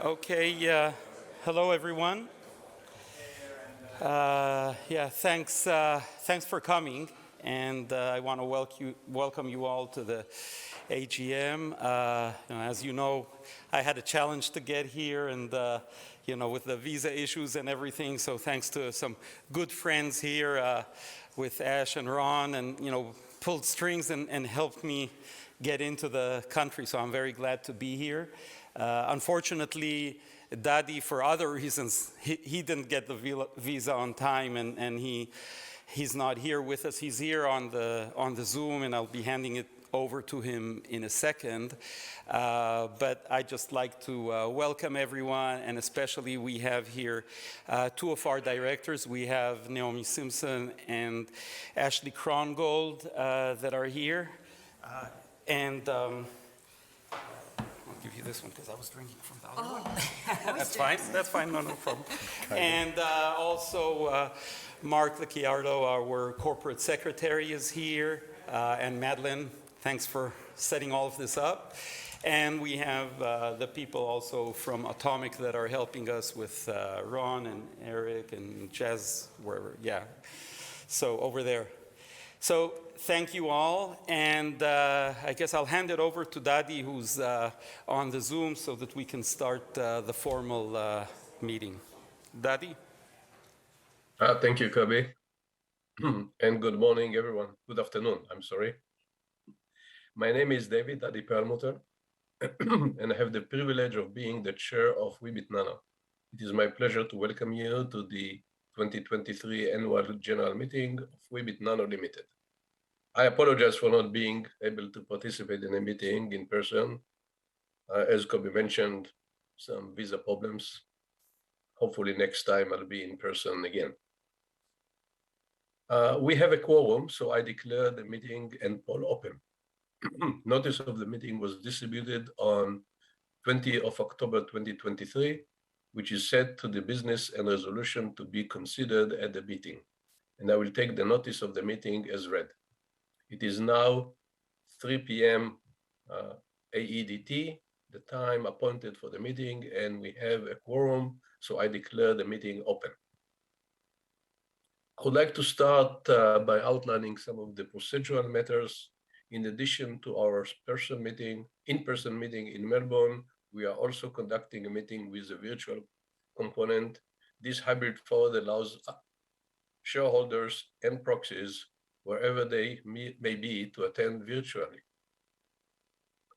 Okay, hello everyone. Thanks for coming, and I want to welcome you all to the AGM. As you know, I had a challenge to get here, and with the visa issues and everything. So thanks to some good friends here with Ash and Ron, and pulled strings and helped me get into the country. So I'm very glad to be here. Unfortunately, Daddy, for other reasons, he didn't get the visa on time, and he's not here with us. He's here on the Zoom, and I'll be handing it over to him in a second. But I'd just like to welcome everyone, and especially we have here two of our directors. We have Naomi Simpson and Ashley Krongold that are here. I'll give you this one because I was drinking from the other one. That's fine, no problem. And also Mark Licciardo, our corporate secretary, is here, and Madeline, thanks for setting all of this up. And we have the people also from Atomic that are helping us with Ron and Eric and Jazz, so over there. So thank you all, and I guess I'll hand it over to Daddy, who's on the Zoom, so that we can start the formal meeting. Daddy? Thank you, Kirby. And good morning, everyone. Good afternoon, I'm sorry. My name is David Daddy Perlmutter, and I have the privilege of being the chair of Weebit Nano. It is my pleasure to welcome you to the 2023 Annual General Meeting of Weebit Nano Limited. I apologize for not being able to participate in a meeting in person. As Kobe mentioned, some visa problems. Hopefully next time I'll be in person again. We have a quorum, so I declare the meeting and poll open. Notice of the meeting was distributed on 20th of October 2023, which is set to the business and resolution to be considered at the meeting. And I will take the notice of the meeting as read. It is now 3 p.m. AEDT, the time appointed for the meeting, and we have a quorum, so I declare the meeting open. I would like to start by outlining some of the procedural matters. In addition to our in-person meeting in Melbourne, we are also conducting a meeting with a virtual component. This hybrid format allows shareholders and proxies, wherever they may be, to attend virtually.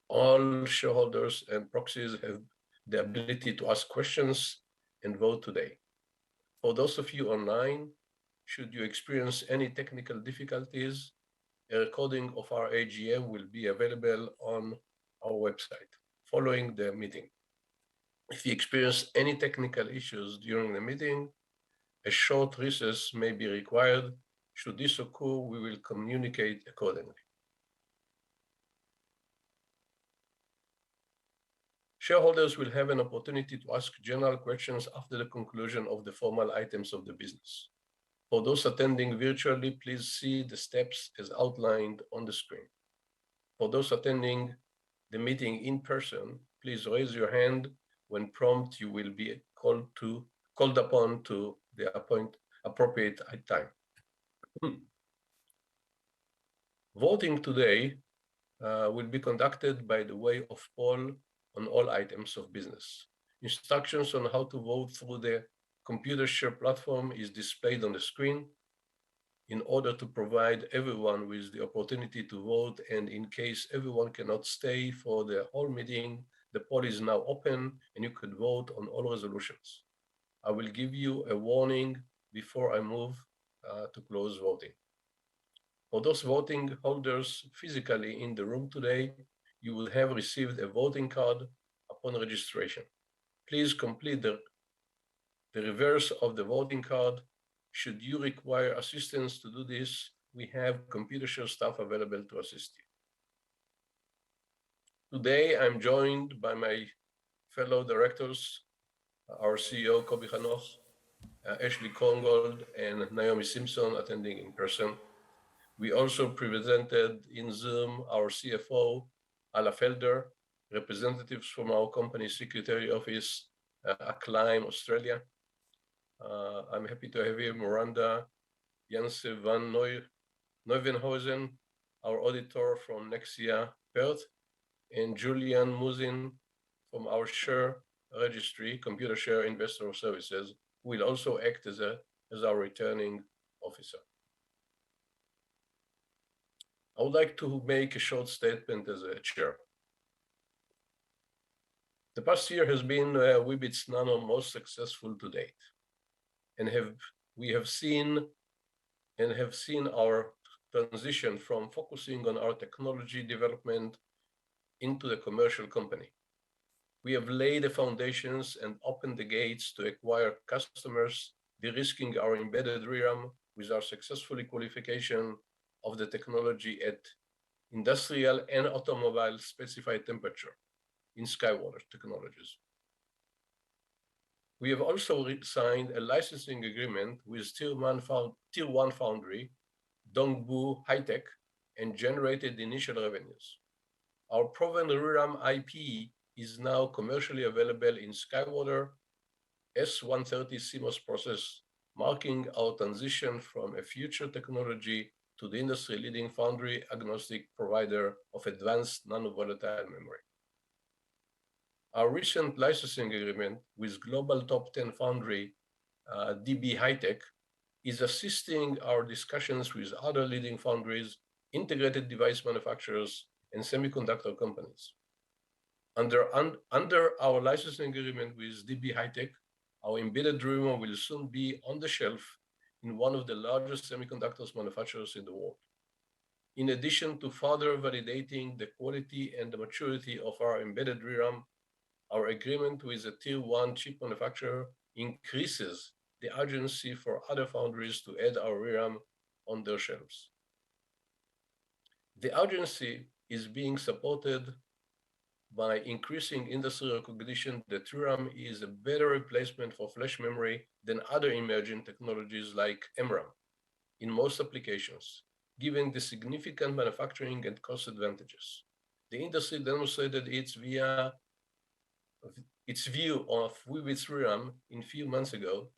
All shareholders and proxies have the ability to ask questions and vote today. For those of you online, should you experience any technical difficulties, a recording of our AGM will be available on our website following the meeting. If you experience any technical issues during the meeting, a short recess may be required. Should this occur, we will communicate accordingly. Shareholders will have an opportunity to ask general questions after the conclusion of the formal items of the business. For those attending virtually, please see the steps as outlined on the screen. For those attending the meeting in person, please raise your hand. When prompted, you will be called upon to the appropriate time. Voting today will be conducted by the way of poll on all items of business. Instructions on how to vote through the Computershare platform is displayed on the screen. In order to provide everyone with the opportunity to vote, and in case everyone cannot stay for the whole meeting, the poll is now open and you could vote on all resolutions. I will give you a warning before I move to close voting. For those voting holders physically in the room today, you will have received a voting card upon registration. Please complete the reverse of the voting card. Should you require assistance to do this, we have Computershare staff available to assist you. Today, I'm joined by my fellow directors, our CEO, Kobi Hanoch, Ashley Krongold, and Naomi Simpson attending in person. We also presented in Zoom our CFO, Alla Felder, representatives from our company secretary office, Acclaim Australia. I'm happy to have here Miranda Janse van Neuvenhuizen, our auditor from Nexia Perth, and Julian Muzin from our share registry, Computer Share Investor Services, who will also act as our returning officer. I would like to make a short statement as a chair. The past year has been Weebit's Nano most successful to date, and we have seen our transition from focusing on our technology development into the commercial company. We have laid the foundations and opened the gates to acquire customers, de-risking our embedded ReRAM with our successful qualification of the technology at industrial and automobile specified temperature in SkyWater Technologies. We have also signed a licensing agreement with Tier 1 foundry, Dongbu High-Tech, and generated initial revenues. Our proven ReRAM IP is now commercially available in SkyWater S130 CMOS process, marking our transition from a future technology to the industry-leading foundry agnostic provider of advanced nanovolatile memory. Our recent licensing agreement with global top 10 foundry, DB High-Tech, is assisting our discussions with other leading foundries, integrated device manufacturers, and semiconductor companies. Under our licensing agreement with DB High-Tech, our embedded ReRAM will soon be on the shelf in one of the largest semiconductors manufacturers in the world. In addition to further validating the quality and the maturity of our embedded ReRAM, our agreement with a Tier 1 chip manufacturer increases the urgency for other foundries to add our ReRAM on their shelves. The urgency is being supported by increasing industry recognition that ReRAM is a better replacement for flash memory than other emerging technologies like MRAM in most applications, given the significant manufacturing and cost advantages. The industry demonstrated its view of Weebit's ReRAM a few months ago,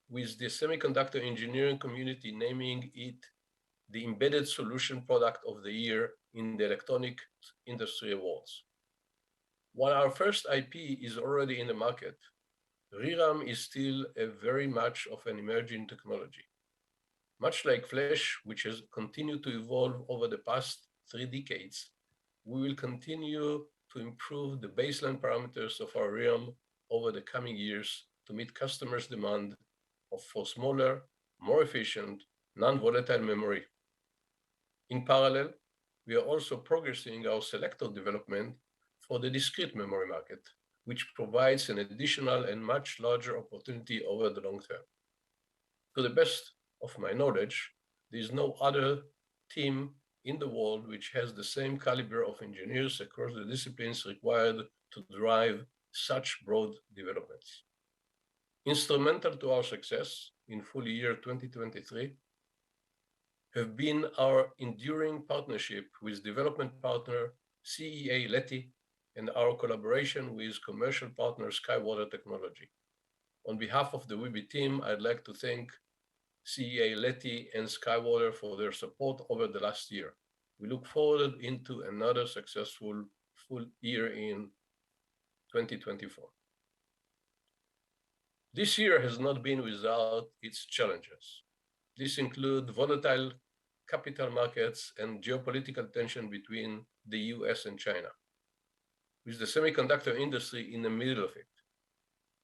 with the semiconductor engineering community naming it the Embedded Solution Product of the Year in the Electronic Industry Awards. While our first IP is already in the market, ReRAM is still very much of an emerging technology. Much like flash, which has continued to evolve over the past 3 decades, we will continue to improve the baseline parameters of our ReRAM over the coming years to meet customers' demand for smaller, more efficient, non-volatile memory. In parallel, we are also progressing our selector development for the discrete memory market, which provides an additional and much larger opportunity over the long term. To the best of my knowledge, there is no other team in the world which has the same caliber of engineers across the disciplines required to drive such broad developments. Instrumental to our success in full year 2023 have been our enduring partnership with development partner CEA-Leti and our collaboration with commercial partner SkyWater Technology. On behalf of the Weebit team, I'd like to thank CEA-Leti and SkyWater for their support over the last year. We look forward into another successful full year in 2024. This year has not been without its challenges. This include volatile capital markets and geopolitical tension between the US and China, with the semiconductor industry in the middle of it.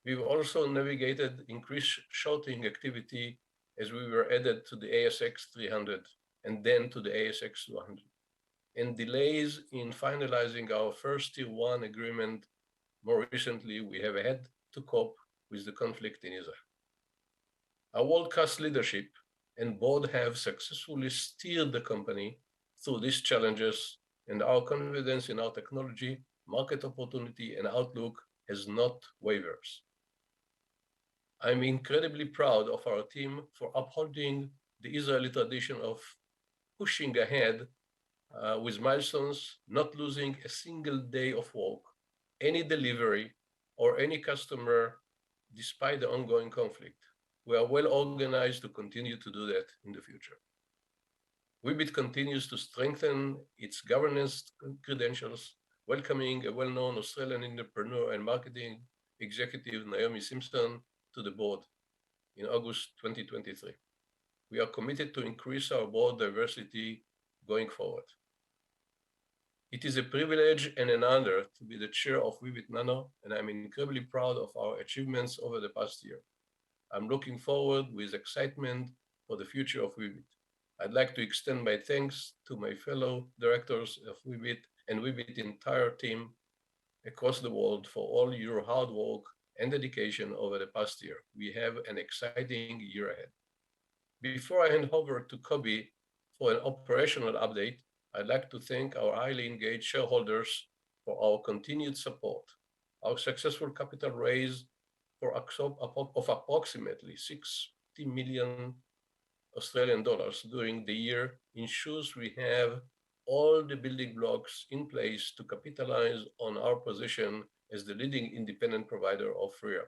We've also navigated increased shorting activity as we were added to the ASX 300 and then to the ASX 200, and delays in finalizing our first Tier 1 agreement. More recently, we have had to cope with the conflict in Israel. Our world-class leadership and board have successfully steered the company through these challenges, and our confidence in our technology, market opportunity, and outlook has not wavered. I'm incredibly proud of our team for upholding the Israeli tradition of pushing ahead with milestones, not losing a single day of work, any delivery, or any customer despite the ongoing conflict. We are well organized to continue to do that in the future. Weebit continues to strengthen its governance credentials, welcoming a well-known Australian entrepreneur and marketing executive, Naomi Simpson, to the board in August 2023. We are committed to increase our board diversity going forward. It is a privilege and an honor to be the chair of Weebit Nano, and I'm incredibly proud of our achievements over the past year. I'm looking forward with excitement for the future of Weebit. I'd like to extend my thanks to my fellow directors of Weebit and Weebit entire team across the world for all your hard work and dedication over the past year. We have an exciting year ahead. Before I hand over to Kobi for an operational update, I'd like to thank our highly engaged shareholders for our continued support. Our successful capital raise of approximately 60 million Australian dollars during the year ensures we have all the building blocks in place to capitalize on our position as the leading independent provider of RIA.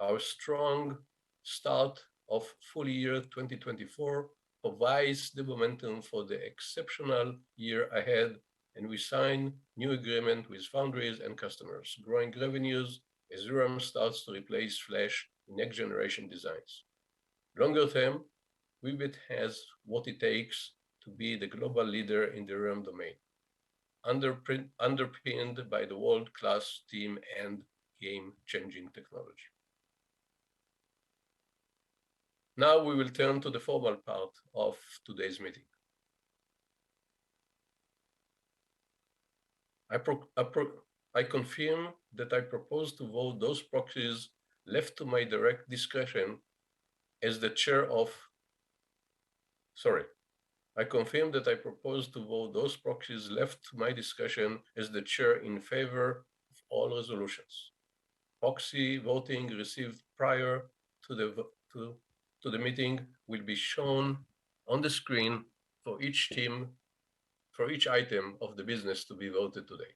Our strong start of full year 2024 provides the momentum for the exceptional year ahead, and we sign new agreement with foundries and customers, growing revenues as ReRAM starts to replace flash in next generation designs. Longer term, Weebit has what it takes to be the global leader in the ReRAM domain, underpinned by the world-class team and game-changing technology. Now we will turn to the formal part of today's meeting. I confirm that I propose to vote those proxies left to my direct discretion as the chair of... I confirm that I propose to vote those proxies left to my discretion as the chair in favor of all resolutions. Proxy voting received prior to the meeting will be shown on the screen for each item of the business to be voted today.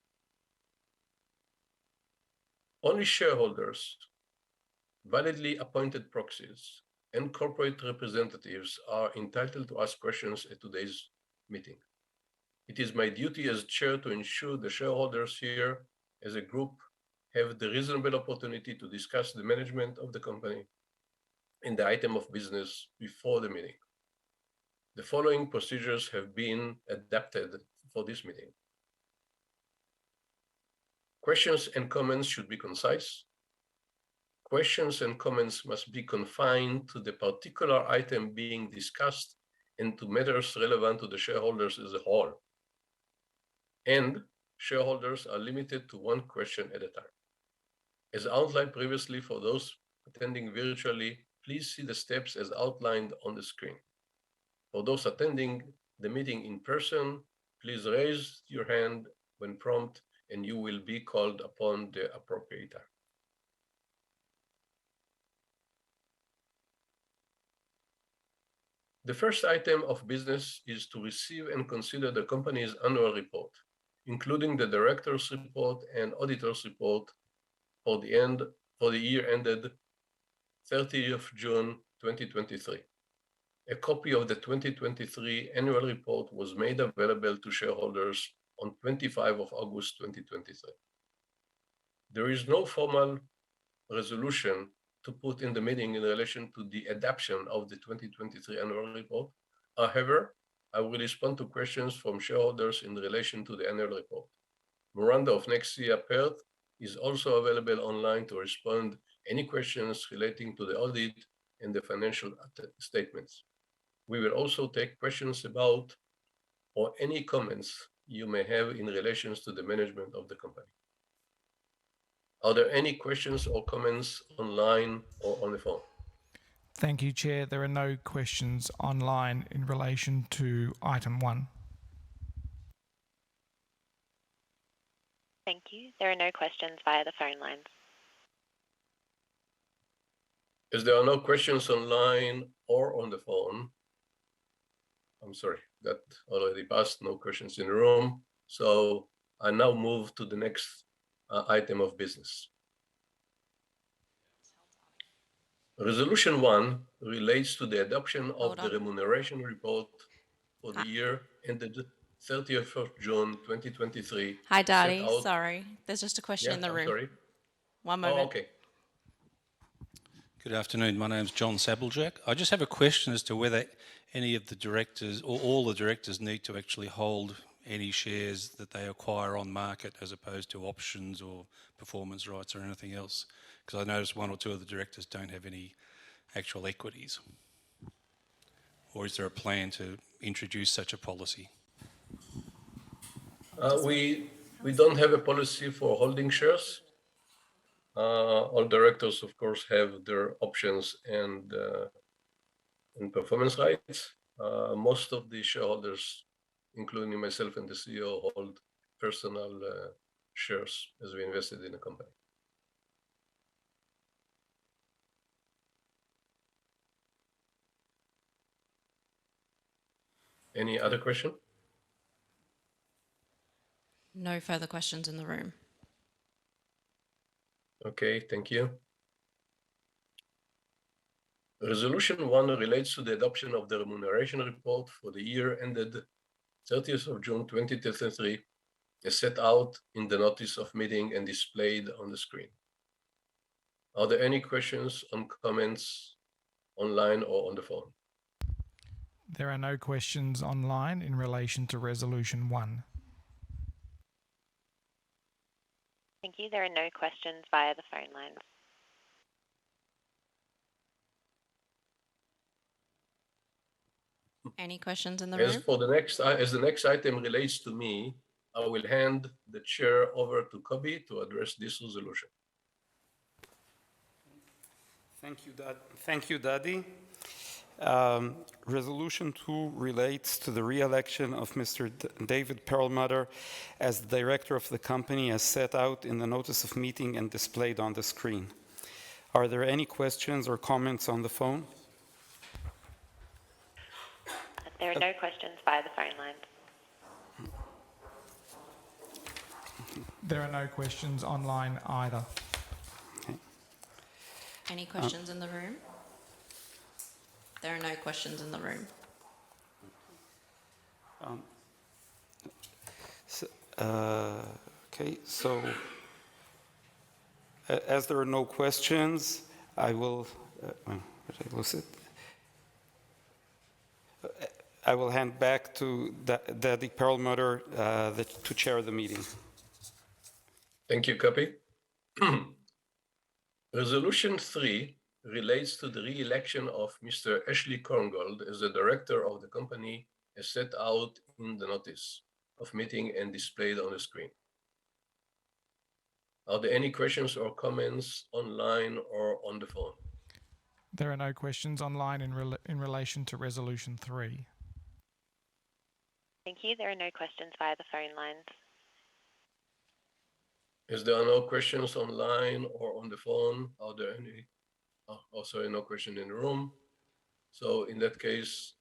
Only shareholders, validly appointed proxies, and corporate representatives are entitled to ask questions at today's meeting. It is my duty as chair to ensure the shareholders here as a group have the reasonable opportunity to discuss the management of the company and the item of business before the meeting. The following procedures have been adapted for this meeting. Questions and comments should be concise. Questions and comments must be confined to the particular item being discussed and to matters relevant to the shareholders as a whole. And shareholders are limited to one question at a time. As outlined previously for those attending virtually, please see the steps as outlined on the screen. For those attending the meeting in person, please raise your hand when prompted and you will be called upon the appropriate time. The first item of business is to receive and consider the company's annual report, including the director's report and auditor's report for the year ended 30th of June 2023. A copy of the 2023 annual report was made available to shareholders on 25 of August 2023. There is no formal resolution to put in the meeting in relation to the adoption of the 2023 annual report. However, I will respond to questions from shareholders in relation to the annual report. Miranda of Nexia Perth is also available online to respond any questions relating to the audit and the financial statements. We will also take questions about or any comments you may have in relation to the management of the company. Are there any questions or comments online or on the phone? Thank you, Chair. There are no questions online in relation to item 1. Thank you. There are no questions via the phone lines. As there are no questions online or on the phone, I'm sorry, that already passed, no questions in the room. So I now move to the next item of business. Resolution 1 relates to the adoption of Hold the on. remuneration report for the year ended 30th of June 2023. Hi, set Dadi. out- Sorry. There's just a question Yeah, in the I'm room. sorry. One Oh, moment. okay. Good afternoon. My name's John Sabblejack. I just have a question as to whether any of the directors or all the directors need to actually hold any shares that they acquire on market as opposed to options or performance rights or anything else. Because I noticed one or two of the directors don't have any actual equities. Or is there a plan to introduce such a policy? We don't have a policy for holding shares. All directors, of course, have their options and performance rights. Most of the shareholders, including myself and the CEO, hold personal shares as we invested in the company. Any other question? No further questions in the room. Okay, thank you. Resolution 1 relates to the adoption of the remuneration report for the year ended 30th of June 2023, as set out in the notice of meeting and displayed on the screen. Are there any questions or comments online or on the phone? There are no questions online in relation to Resolution 1. Thank you. There are no questions via the phone lines. Any questions in the As room? for the next item relates to me, I will hand the chair over to Kobi to address this resolution. Thank you, Dadi. Resolution 2 relates to the re-election of Mr. David Perlmutter as the director of the company as set out in the notice of meeting and displayed on the screen. Are there any questions or comments on the phone? There are no questions via the phone lines. There are no questions online either. Any questions in the room? There are no questions in the room. Okay, so as there are no questions, I will, where did I lose it? I will hand back to Dadi Perlmutter to chair the meeting. Thank you, Kobi. Resolution 3 relates to the re-election of Mr. Ashley Korngold as the director of the company as set out in the notice of meeting and displayed on the screen. Are there any questions or comments online or on the phone? There are no questions online in relation to Resolution 3. Thank you. There are no questions via the phone lines. As there are no questions online or on the phone, are there any? Sorry, no question in the room. So in that case,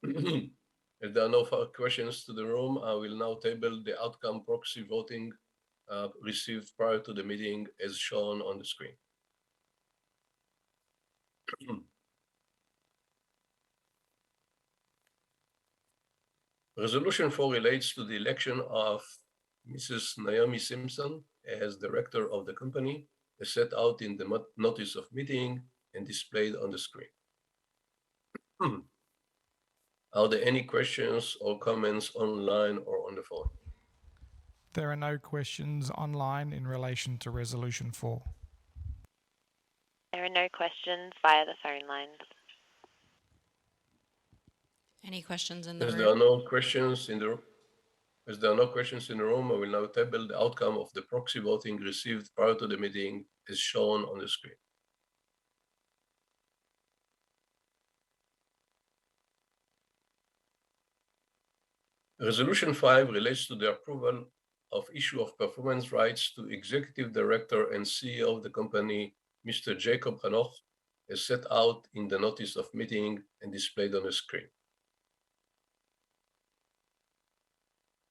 if there are no further questions to the room, I will now table the outcome proxy voting received prior to the meeting as shown on the screen. Resolution 4 relates to the election of Mrs. Naomi Simpson as director of the company, as set out in the notice of meeting and displayed on the screen. Are there any questions or comments online or on the phone? There are no questions online in relation to Resolution 4. There are no questions via the phone lines. Any questions in the As room? there are no questions in the room, I will now table the outcome of the proxy voting received prior to the meeting as shown on the screen. Resolution 5 relates to the approval of issue of performance rights to Executive Director and CEO of the company, Mr. Jacob Hanoch, as set out in the notice of meeting and displayed on the screen.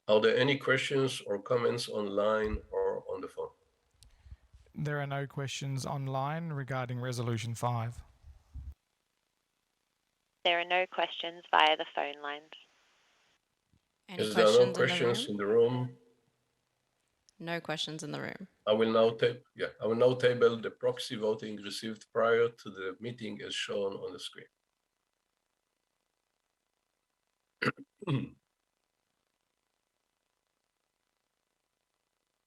Are there any questions or comments online or on the phone? There are no questions online regarding Resolution 5. There are no questions via the phone lines. Any As there are no questions in the questions room? in the room, No questions in the room. I will now table the proxy voting received prior to the meeting as shown on the screen.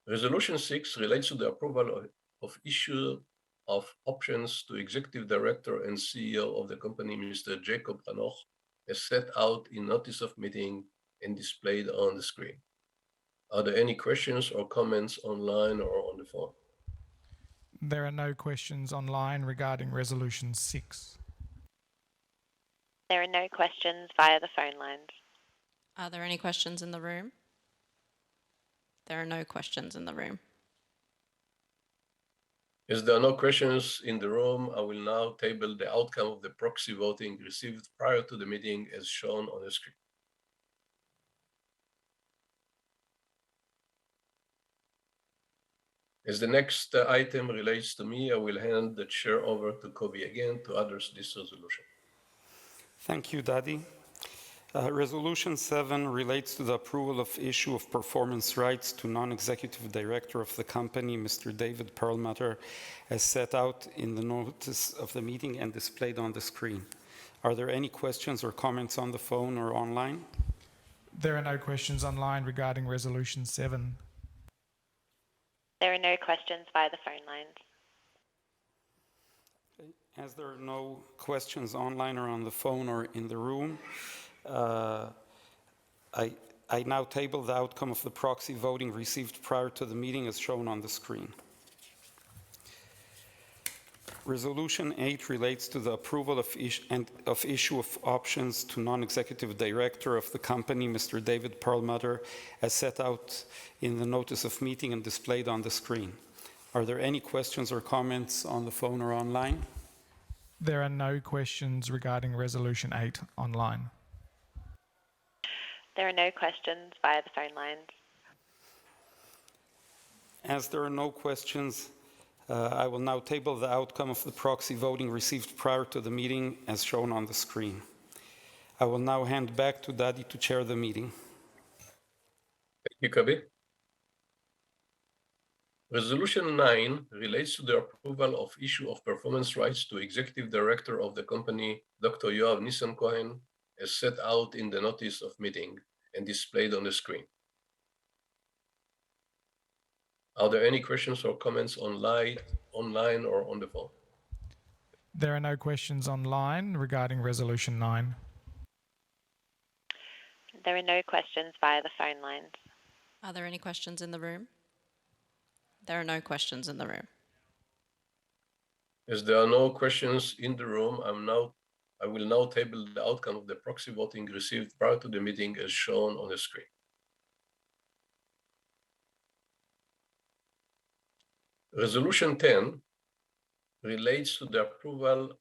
Resolution 6 relates to the approval of issue of options to Executive Director and CEO of the company, Mr. Jacob Hanoch, as set out in notice of meeting and displayed on the screen. Are there any questions or comments online or on the phone? There are no questions online regarding Resolution 6. There are no questions via the phone lines. Are there any questions in the room? There are no questions in the room. As there are no questions in the room, I will now table the outcome of the proxy voting received prior to the meeting as shown on the screen. As the next item relates to me, I will hand the chair over to Kobe again to address this resolution. Thank you, Dadi. Resolution 7 relates to the approval of issue of performance rights to non-executive director of the company, Mr. David Perlmutter, as set out in the notice of the meeting and displayed on the screen. Are there any questions or comments on the phone or online? There are no questions online regarding Resolution 7. There are no questions via the phone lines. As there are no questions online or on the phone or in the room, I now table the outcome of the proxy voting received prior to the meeting as shown on the screen. Resolution 8 relates to the approval of issue of options to non-executive director of the company, Mr. David Perlmutter, as set out in the notice of meeting and displayed on the screen. Are there any questions or comments on the phone or online? There are no questions regarding Resolution 8 online. There are no questions via the phone lines. As there are no questions, I will now table the outcome of the proxy voting received prior to the meeting as shown on the screen. I will now hand back to Dadi to chair the meeting. Thank you, Kobe. Resolution 9 relates to the approval of issue of performance rights to Executive Director of the company, Dr. Yoav Nissan-Cohen, as set out in the notice of meeting and displayed on the screen. Are there any questions or comments online or on the phone? There are no questions online regarding Resolution 9. There are no questions via the phone lines. Are there any questions in the room? There are no questions in the room. As there are no questions in the room, I will now table the outcome of the proxy voting received prior to the meeting as shown on the screen. Resolution 10 relates to the approval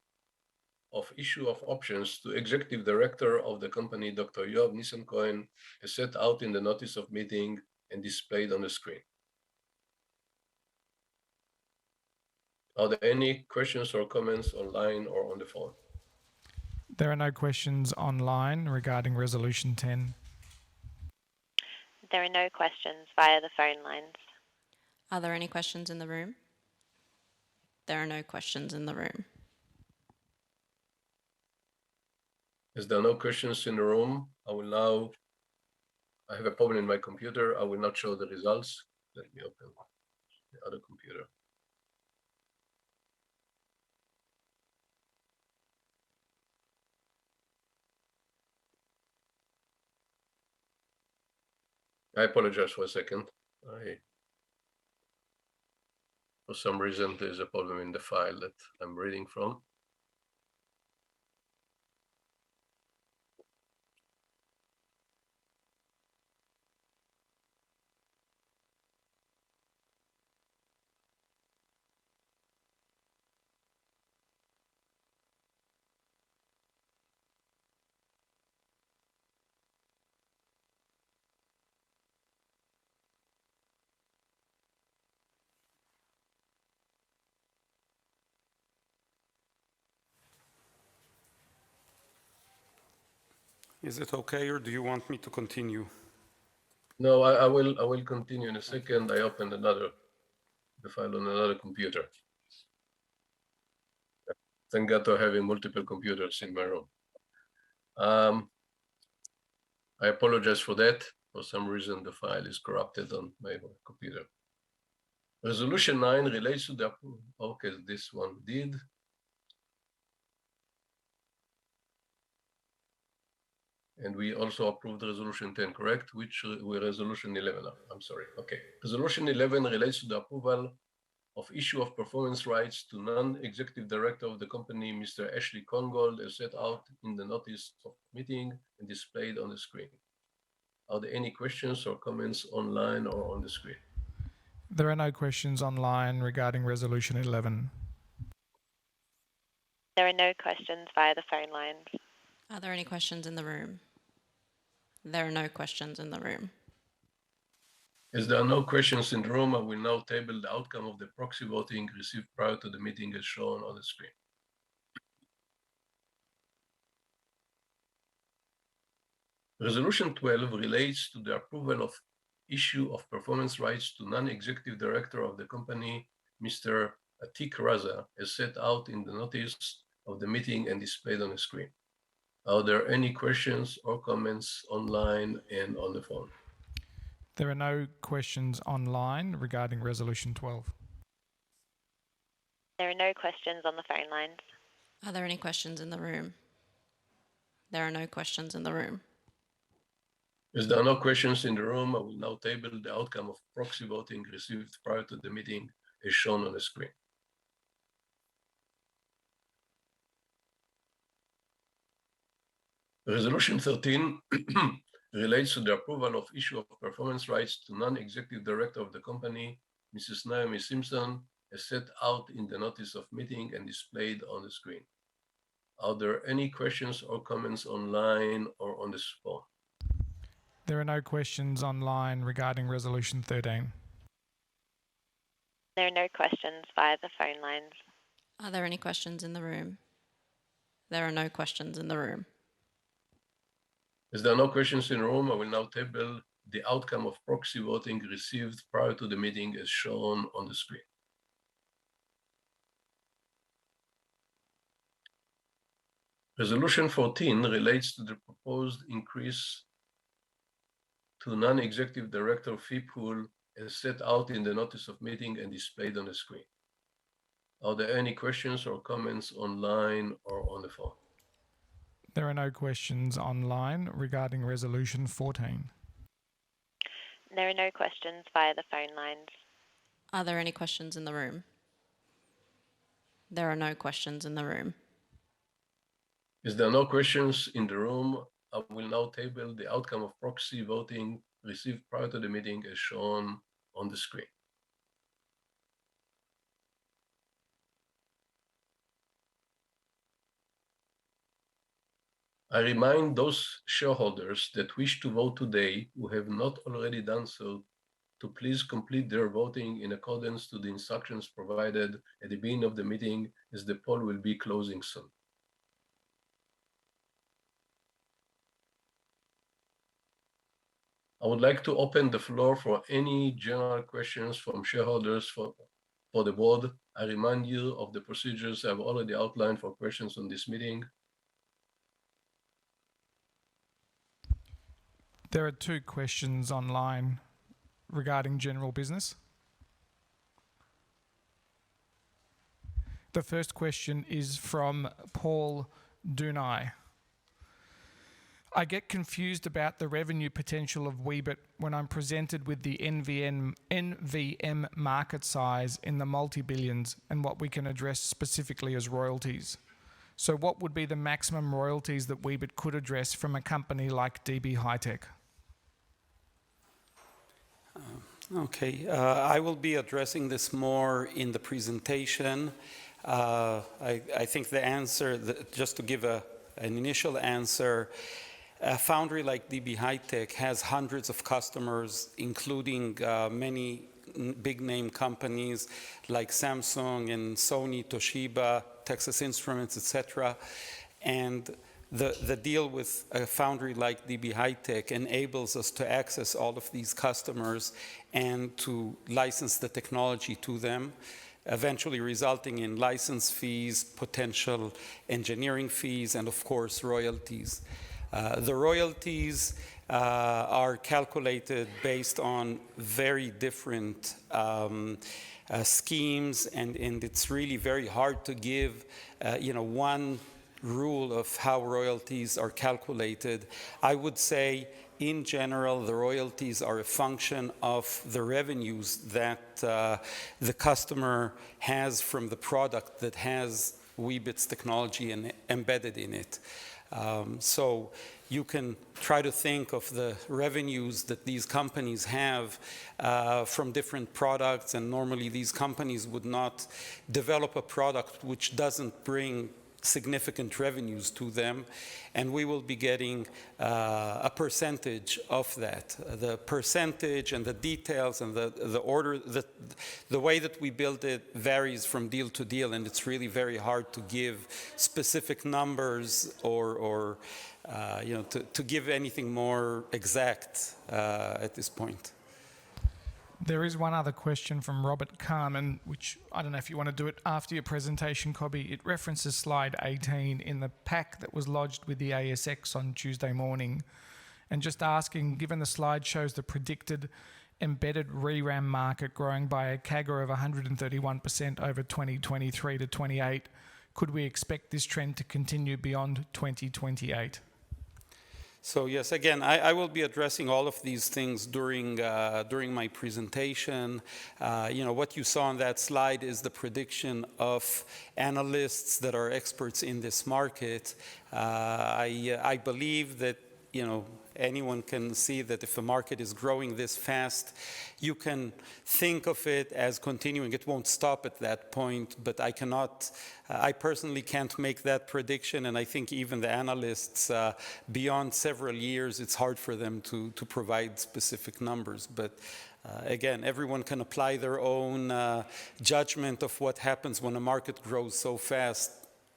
of issue of options to Executive Director of the company, Dr. Yoav Nissan-Cohen, as set out in the notice of meeting and displayed on the screen. Are there any questions or comments online or on the phone? There are no questions online regarding Resolution 10. There are no questions via the phone lines. Are there any questions in the room? There are no questions in the room. As there are no questions in the room, I have a problem in my computer. I will not show the results. Let me open the other computer. I apologize for a second. For some reason, there's a problem in the file that I'm reading from. Is it okay, or do you want me to continue? No, I will continue in a second. I opened the file on another computer. Thank God for having multiple computers in my room. I apologize for that. For some reason, the file is corrupted on my computer. Resolution 9 relates to the, okay, this one did. And we also approved resolution 10, correct? Which resolution 11, I'm sorry, okay. Resolution 11 relates to the approval of issue of performance rights to non-executive director of the company, Mr. Ashley Congold, as set out in the notice of meeting and displayed on the screen. Are there any questions or comments online or on the screen? There are no questions online regarding Resolution 11. There are no questions via the phone lines. Are there any questions in the room? There are no questions in the room. As there are no questions in the room, I will now table the outcome of the proxy voting received prior to the meeting as shown on the screen. Resolution 12 relates to the approval of issue of performance rights to non-executive director of the company, Mr. Atik Raza, as set out in the notice of the meeting and displayed on the screen. Are there any questions or comments online and on the phone? There are no questions online regarding Resolution 12. There are no questions on the phone lines. Are there any questions in the room? There are no questions in the room. As there are no questions in the room, I will now table the outcome of proxy voting received prior to the meeting as shown on the screen. Resolution 13 relates to the approval of issue of performance rights to non-executive director of the company, Mrs. Naomi Simpson, as set out in the notice of meeting and displayed on the screen. Are there any questions or comments online or on the phone? There are no questions online regarding Resolution 13. There are no questions via the phone lines. Are there any questions in the room? There are no questions in the room. As there are no questions in the room, I will now table the outcome of proxy voting received prior to the meeting as shown on the screen. Resolution 14 relates to the proposed increase to non-executive director fee pool as set out in the notice of meeting and displayed on the screen. Are there any questions or comments online or on the phone? There are no questions online regarding Resolution 14. There are no questions via the phone lines. Are there any questions in the room? There are no questions in the room. As there are no questions in the room, I will now table the outcome of proxy voting received prior to the meeting as shown on the screen. I remind those shareholders that wish to vote today who have not already done so to please complete their voting in accordance to the instructions provided at the beginning of the meeting, as the poll will be closing soon. I would like to open the floor for any general questions from shareholders for the board. I remind you of the procedures I've already outlined for questions on this meeting. There are 2 questions online regarding general business. The first question is from Paul Dunai. I get confused about the revenue potential of Weebit when I'm presented with the NVM market size in the multi-billions and what we can address specifically as royalties. So what would be the maximum royalties that Weebit could address from a company like DB HiTek? Okay, I will be addressing this more in the presentation. I think the answer, just to give an initial answer, a foundry like DB HiTek has hundreds of customers, including many big name companies like Samsung and Sony, Toshiba, Texas Instruments, etc. And the deal with a foundry like DB HiTek enables us to access all of these customers and to license the technology to them, eventually resulting in license fees, potential engineering fees, and of course, royalties. The royalties are calculated based on very different schemes, and it's really very hard to give, one rule of how royalties are calculated. I would say, in general, the royalties are a function of the revenues that the customer has from the product that has Weebit's technology embedded in it. So you can try to think of the revenues that these companies have from different products, and normally these companies would not develop a product which doesn't bring significant revenues to them, and we will be getting a percentage of that. The percentage and the details and the order, the way that we build it varies from deal to deal, and it's really very hard to give specific numbers or to give anything more exact at this point. There is one other question from Robert Carmen, which I don't know if you want to do it after your presentation, Cobby. It references slide 18 in the pack that was lodged with the ASX on Tuesday morning. And just asking, given the slide shows the predicted embedded ReRAM market growing by a CAGR of 131% over 2023 to 28, could we expect this trend to continue beyond 2028? So yes, again, I will be addressing all of these things during my presentation. What you saw on that slide is the prediction of analysts that are experts in this market. I believe that anyone can see that if a market is growing this fast, you can think of it as continuing. It won't stop at that point, but I personally can't make that prediction, and I think even the analysts, beyond several years, it's hard for them to provide specific numbers. But again, everyone can apply their own judgment of what happens when a market grows so fast.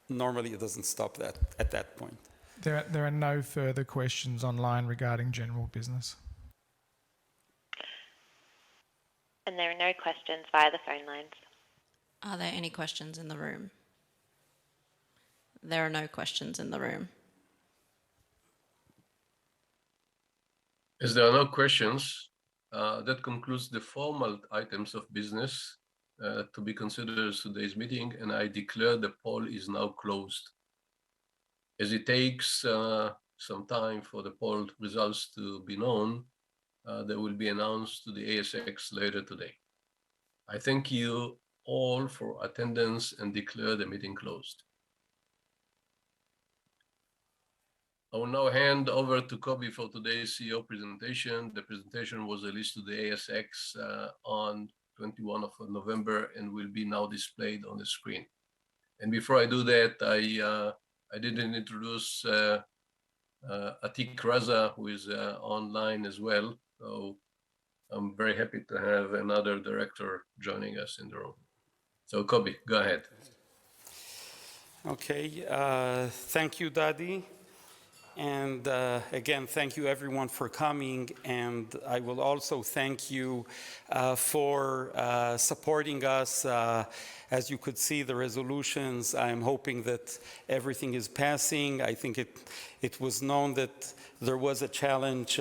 Normally, it doesn't stop at that point. There are no further questions online regarding general business. And there are no questions via the phone lines. Are there any questions in the room? There are no questions in the room. As there are no questions, that concludes the formal items of business to be considered at today's meeting, and I declare the poll is now closed. As it takes some time for the poll results to be known, they will be announced to the ASX later today. I thank you all for attendance and declare the meeting closed. I will now hand over to Cobby for today's CEO presentation. The presentation was released to the ASX on 21 of November and will be now displayed on the screen. And before I do that, I didn't introduce Atik Raza, who is online as well. So I'm very happy to have another director joining us in the room. So Cobby, go ahead. Okay, thank you, Dadi. And again, thank you everyone for coming, and I will also thank you for supporting us. As you could see, the resolutions, I'm hoping that everything is passing. I think it was known that there was a challenge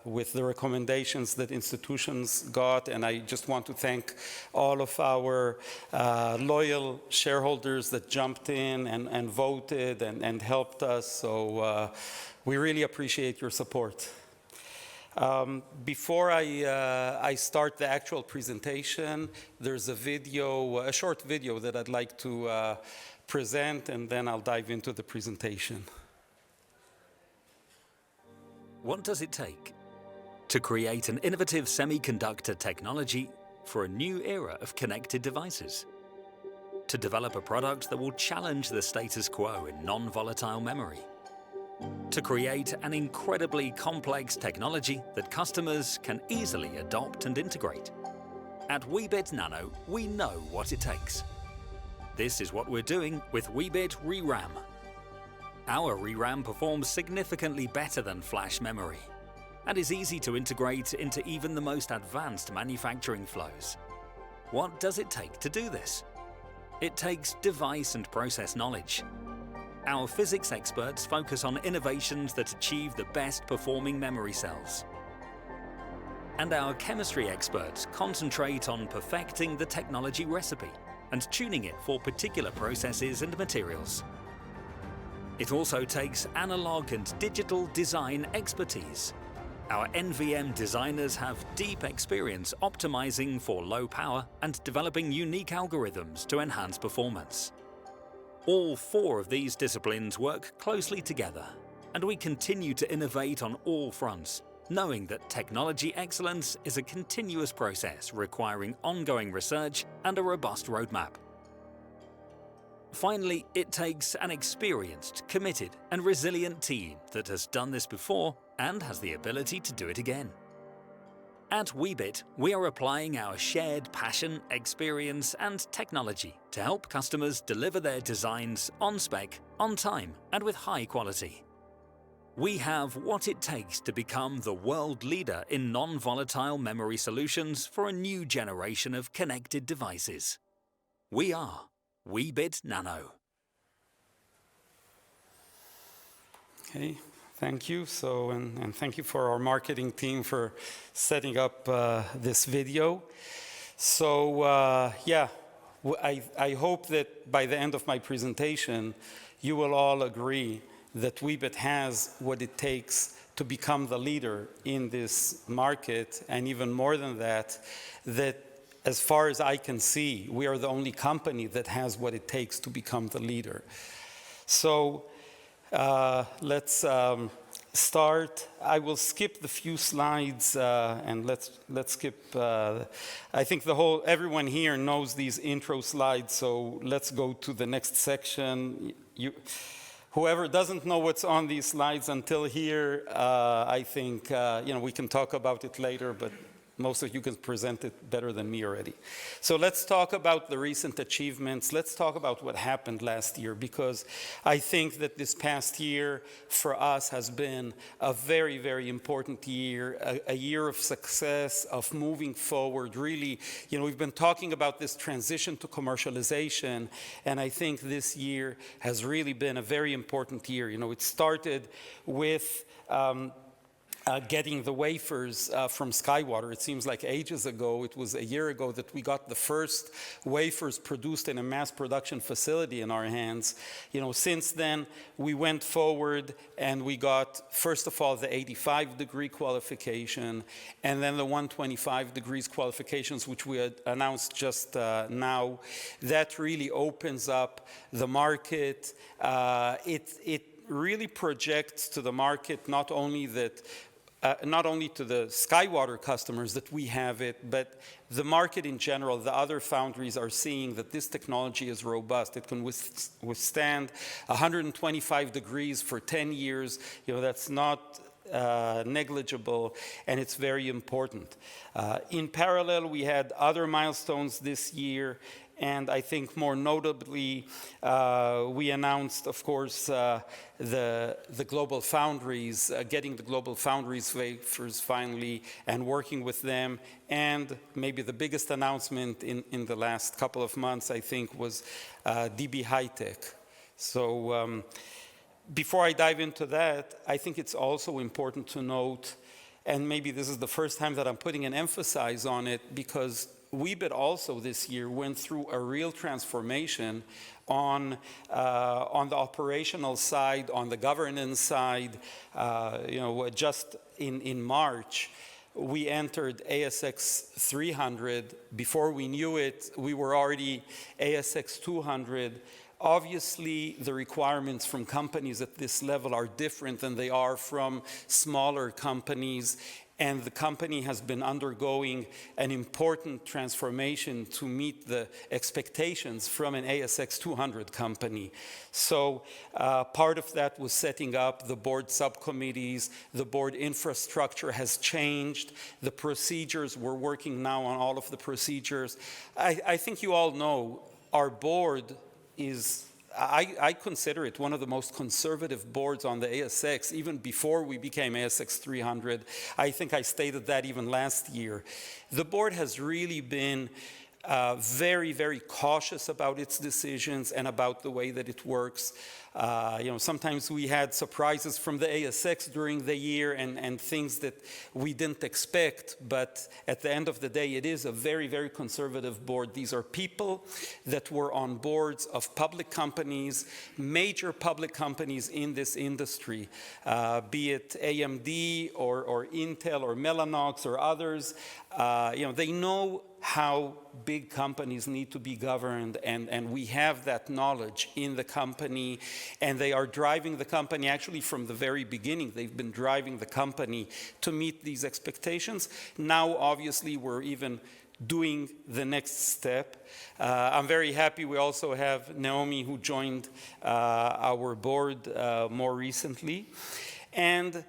with the recommendations that institutions got, and I just want to thank all of our loyal shareholders that jumped in and voted and helped us. So we really appreciate your support. Before I start the actual presentation, there's a short video that I'd like to present, and then I'll dive into the presentation. What does it take to create an innovative semiconductor technology for a new era of connected devices? To develop a product that will challenge the status quo in non-volatile memory? To create an incredibly complex technology that customers can easily adopt and integrate? At Weebit Nano, we know what it takes. This is what we're doing with Weebit ReRAM. Our ReRAM performs significantly better than flash memory and is easy to integrate into even the most advanced manufacturing flows. What does it take to do this? It takes device and process knowledge. Our physics experts focus on innovations that achieve the best performing memory cells. And our chemistry experts concentrate on perfecting the technology recipe and tuning it for particular processes and materials. It also takes analog and digital design expertise. Our NVM designers have deep experience optimizing for low power and developing unique algorithms to enhance performance. All four of these disciplines work closely together, and we continue to innovate on all fronts, knowing that technology excellence is a continuous process requiring ongoing research and a robust roadmap. Finally, it takes an experienced, committed, and resilient team that has done this before and has the ability to do it again. At Weebit, we are applying our shared passion, experience, and technology to help customers deliver their designs on spec, on time, and with high quality. We have what it takes to become the world leader in non-volatile memory solutions for a new generation of connected devices. We are Weebit Nano. Okay, thank you. And thank you for our marketing team for setting up this video. I hope that by the end of my presentation, you will all agree that Weebit has what it takes to become the leader in this market, and even more than that, that as far as I can see, we are the only company that has what it takes to become the leader. So let's start. I will skip the few slides and let's skip. I think everyone here knows these intro slides, so let's go to the next section. Whoever doesn't know what's on these slides until here, I think we can talk about it later, but most of you can present it better than me already. So let's talk about the recent achievements. Let's talk about what happened last year, because I think that this past year for us has been a very, very important year, a year of success, of moving forward. Really, we've been talking about this transition to commercialization, and I think this year has really been a very important year. It started with getting the wafers from SkyWater. It seems like ages ago. It was a year ago that we got the first wafers produced in a mass production facility in our hands. Since then, we went forward and we got, first of all, the 85-degree qualification, and then the 125 degrees qualifications, which we had announced just now. That really opens up the market. It really projects to the market not only to the SkyWater customers that we have it, but the market in general. The other foundries are seeing that this technology is robust. It can withstand 125 degrees for 10 years. That's not negligible, and it's very important. In parallel, we had other milestones this year, and I think more notably, we announced, of course, the Global Foundries, getting the Global Foundries wafers finally, and working with them. And maybe the biggest announcement in the last couple of months, I think, was DB HiTek. So before I dive into that, I think it's also important to note, and maybe this is the first time that I'm putting an emphasis on it, because Weebit also this year went through a real transformation on the operational side, on the governance side. Just in March, we entered ASX 300. Before we knew it, we were already ASX 200. Obviously, the requirements from companies at this level are different than they are from smaller companies, and the company has been undergoing an important transformation to meet the expectations from an ASX 200 company. So part of that was setting up the board subcommittees. The board infrastructure has changed. The procedures, we're working now on all of the procedures. I think you all know our board is I consider it one of the most conservative boards on the ASX, even before we became ASX 300. I think I stated that even last year. The board has really been very, very cautious about its decisions and about the way that it works. Sometimes we had surprises from the ASX during the year and things that we didn't expect, but at the end of the day, it is a very, very conservative board. These are people that were on boards of public companies, major public companies in this industry, be it AMD or Intel or Mellanox or others. They know how big companies need to be governed, and we have that knowledge in the company, and they are driving the company actually from the very beginning. They've been driving the company to meet these expectations. Now, obviously, we're even doing the next step. I'm very happy we also have Naomi, who joined our board more recently. And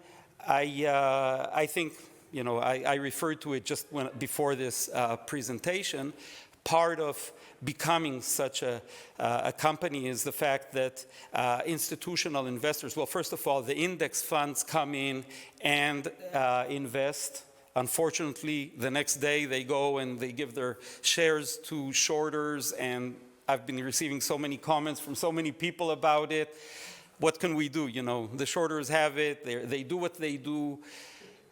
I think, I referred to it just before this presentation. Part of becoming such a company is the fact that institutional investors, well, first of all, the index funds come in and invest. Unfortunately, the next day they go and they give their shares to shorters, and I've been receiving so many comments from so many people about it. What can we do? The shorters have it, they do what they do.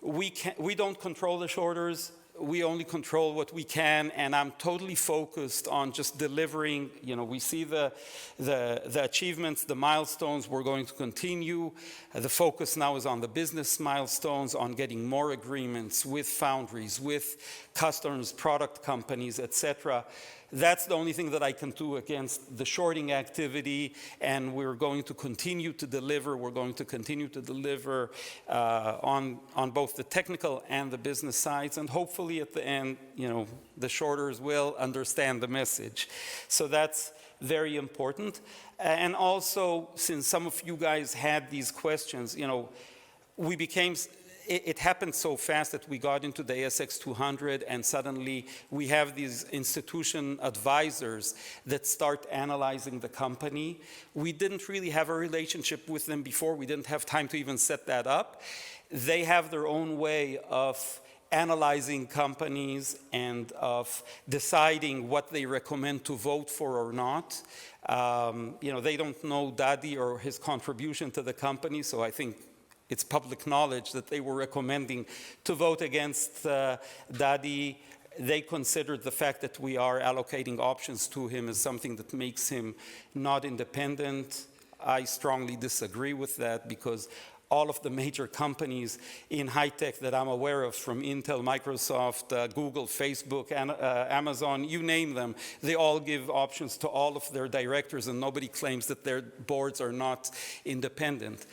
We don't control the shorters. We only control what we can, and I'm totally focused on just delivering. We see the achievements, the milestones. We're going to continue. The focus now is on the business milestones, on getting more agreements with foundries, with customers, product companies, etc. That's the only thing that I can do against the shorting activity, and we're going to continue to deliver. We're going to continue to deliver on both the technical and the business sides, and hopefully at the end, the shorters will understand the message. So that's very important. And also, since some of you guys had these questions, we became... It happened so fast that we got into the ASX 200, and suddenly we have these institution advisors that start analyzing the company. We didn't really have a relationship with them before. We didn't have time to even set that up. They have their own way of analyzing companies and of deciding what they recommend to vote for or not. They don't know Dadi or his contribution to the company, so I think it's public knowledge that they were recommending to vote against Dadi. They considered the fact that we are allocating options to him as something that makes him not independent. I strongly disagree with that, because all of the major companies in high tech that I'm aware of, from Intel, Microsoft, Google, Facebook, and Amazon, you name them, they all give options to all of their directors, and nobody claims that their boards are not independent.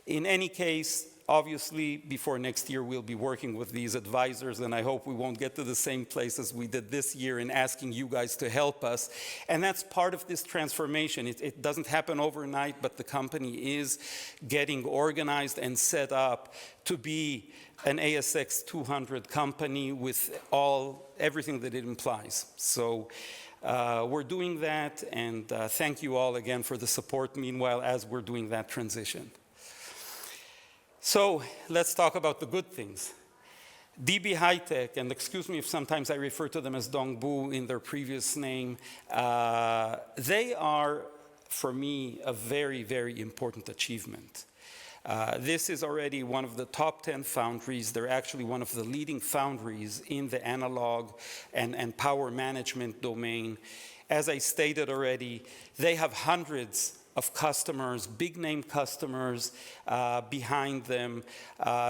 In any case, obviously, before next year, we'll be working with these advisors, and I hope we won't get to the same place as we did this year in asking you guys to help us. And that's part of this transformation. It doesn't happen overnight, but the company is getting organized and set up to be an ASX 200 company with everything that it implies. So we're doing that, and thank you all again for the support, meanwhile, as we're doing that transition. So let's talk about the good things. DB HiTek, and excuse me if sometimes I refer to them as Dongbu in their previous name, they are, for me, a very, very important achievement. This is already one of the top 10 foundries. They're actually one of the leading foundries in the analog and power management domain. As I stated already, they have hundreds of customers, big name customers behind them.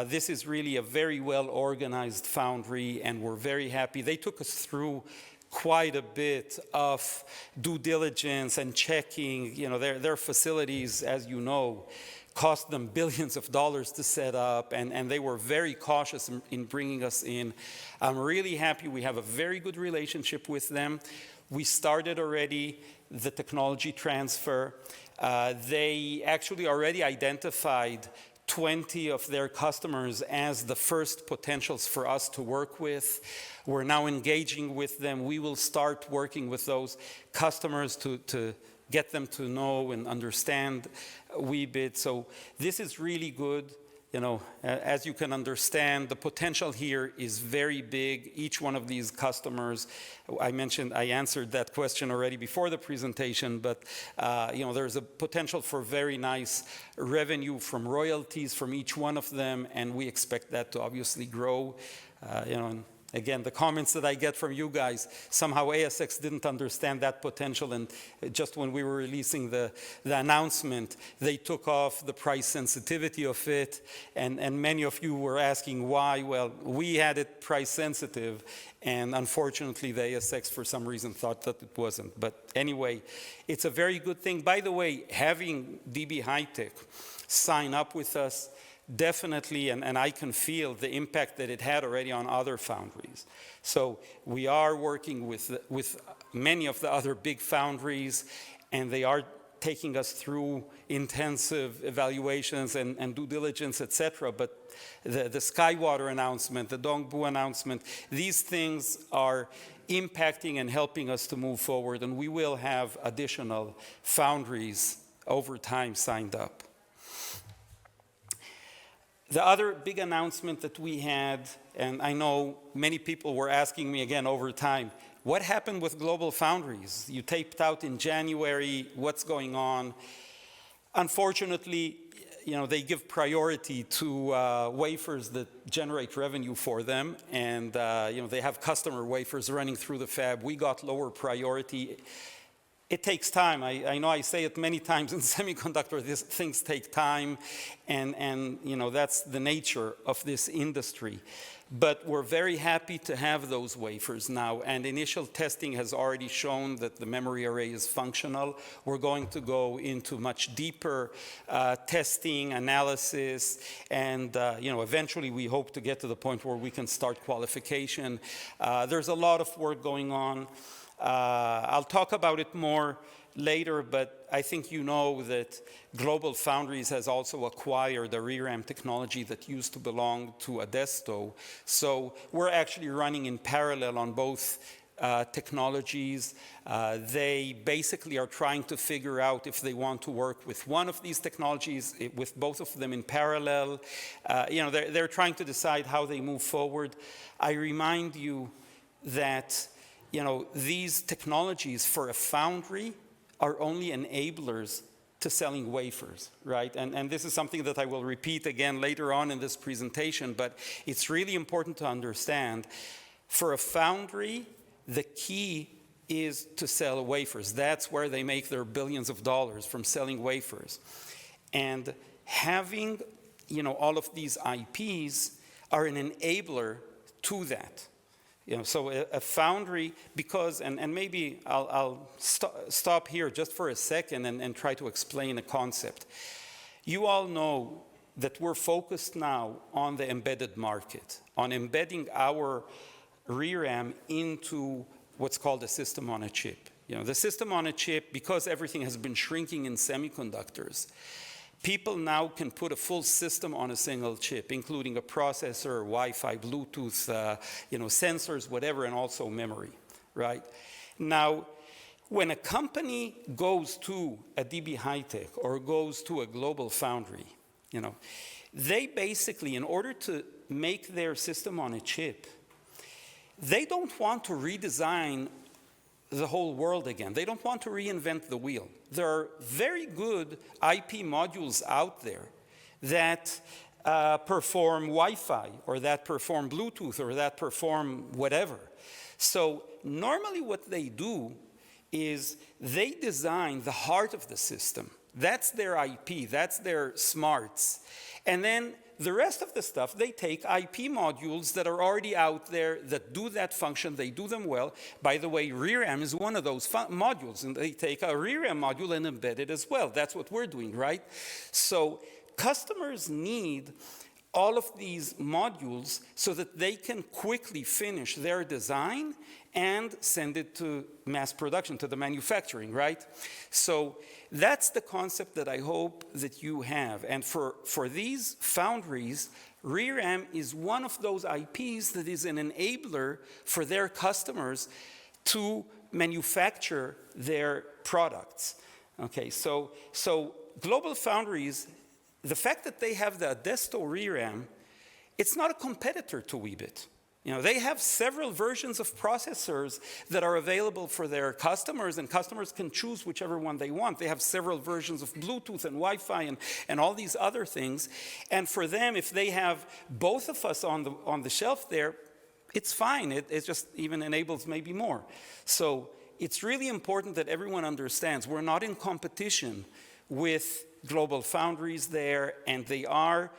This is really a very well organized foundry, and we're very happy. They took us through quite a bit of due diligence and checking. Their facilities, as you know, cost them billions of dollars to set up, and they were very cautious in bringing us in. I'm really happy. We have a very good relationship with them. We started already the technology transfer. They actually already identified 20 of their customers as the first potentials for us to work with. We're now engaging with them. We will start working with those customers to get them to know and understand Weebit. So this is really good. You know, as you can understand, the potential here is very big. Each one of these customers, I answered that question already before the presentation, but you know, there's a potential for very nice revenue from royalties from each one of them, and we expect that to obviously grow. You know, and again, the comments that I get from you guys, somehow ASX didn't understand that potential, and just when we were releasing the announcement, they took off the price sensitivity of it, and many of you were asking why. Well, we had it price sensitive, and unfortunately the ASX for some reason thought that it wasn't. But anyway, it's a very good thing. By the way, having DB HiTek sign up with us, definitely, and I can feel the impact that it had already on other foundries. So we are working with many of the other big foundries, and they are taking us through intensive evaluations and due diligence, etc. But the SkyWater announcement, the Dongbu announcement, these things are impacting and helping us to move forward, and we will have additional foundries over time signed up. The other big announcement that we had, and I know many people were asking me again over time, what happened with Global Foundries? You taped out in January, what's going on? Unfortunately, you know, they give priority to wafers that generate revenue for them, and you know, they have customer wafers running through the fab. We got lower priority. It takes time. I know I say it many times in semiconductor, these things take time, and you know, that's the nature of this industry. But we're very happy to have those wafers now, and initial testing has already shown that the memory array is functional. We're going to go into much deeper testing, analysis, and you know, eventually we hope to get to the point where we can start qualification. There's a lot of work going on. I'll talk about it more later, but I think you know that Global Foundries has also acquired a ReRAM technology that used to belong to Adesto. So we're actually running in parallel on both technologies. They basically are trying to figure out if they want to work with one of these technologies, with both of them in parallel. You know, they're trying to decide how they move forward. I remind you that, you know, these technologies for a foundry are only enablers to selling wafers, right? And this is something that I will repeat again later on in this presentation, but it's really important to understand. For a foundry, the key is to sell wafers. That's where they make their billions of dollars, from selling wafers. And having, you know, all of these IPs are an enabler to that. You know, so a foundry, because, and maybe I'll stop here just for a second and try to explain a concept. You all know that we're focused now on the embedded market, on embedding our ReRAM into what's called a system on a chip. You know, the system on a chip, because everything has been shrinking in semiconductors, people now can put a full system on a single chip, including a processor, Wi-Fi, Bluetooth, you know, sensors, whatever, and also memory, right? Now, when a company goes to a DB HiTek or goes to a Global Foundry, you know, they basically, in order to make their system on a chip, they don't want to redesign the whole world again. They don't want to reinvent the wheel. There are very good IP modules out there that perform Wi-Fi, or that perform Bluetooth, or that perform whatever. So normally what they do is they design the heart of the system. That's their IP, that's their smarts. And then the rest of the stuff, they take IP modules that are already out there that do that function, they do them well. By the way, ReRAM is one of those modules, and they take a ReRAM module and embed it as well. That's what we're doing, right? So customers need all of these modules so that they can quickly finish their design and send it to mass production, to the manufacturing, right? So that's the concept that I hope that you have. And for these foundries, ReRAM is one of those IPs that is an enabler for their customers to manufacture their products. Okay, so GlobalFoundries, the fact that they have the Adesto ReRAM, it's not a competitor to Weebit. They have several versions of processors that are available for their customers, and customers can choose whichever one they want. They have several versions of Bluetooth and Wi-Fi and all these other things. And for them, if they have both of us on the shelf there, it's fine. It just even enables maybe more. So it's really important that everyone understands we're not in competition with GlobalFoundries there, and they are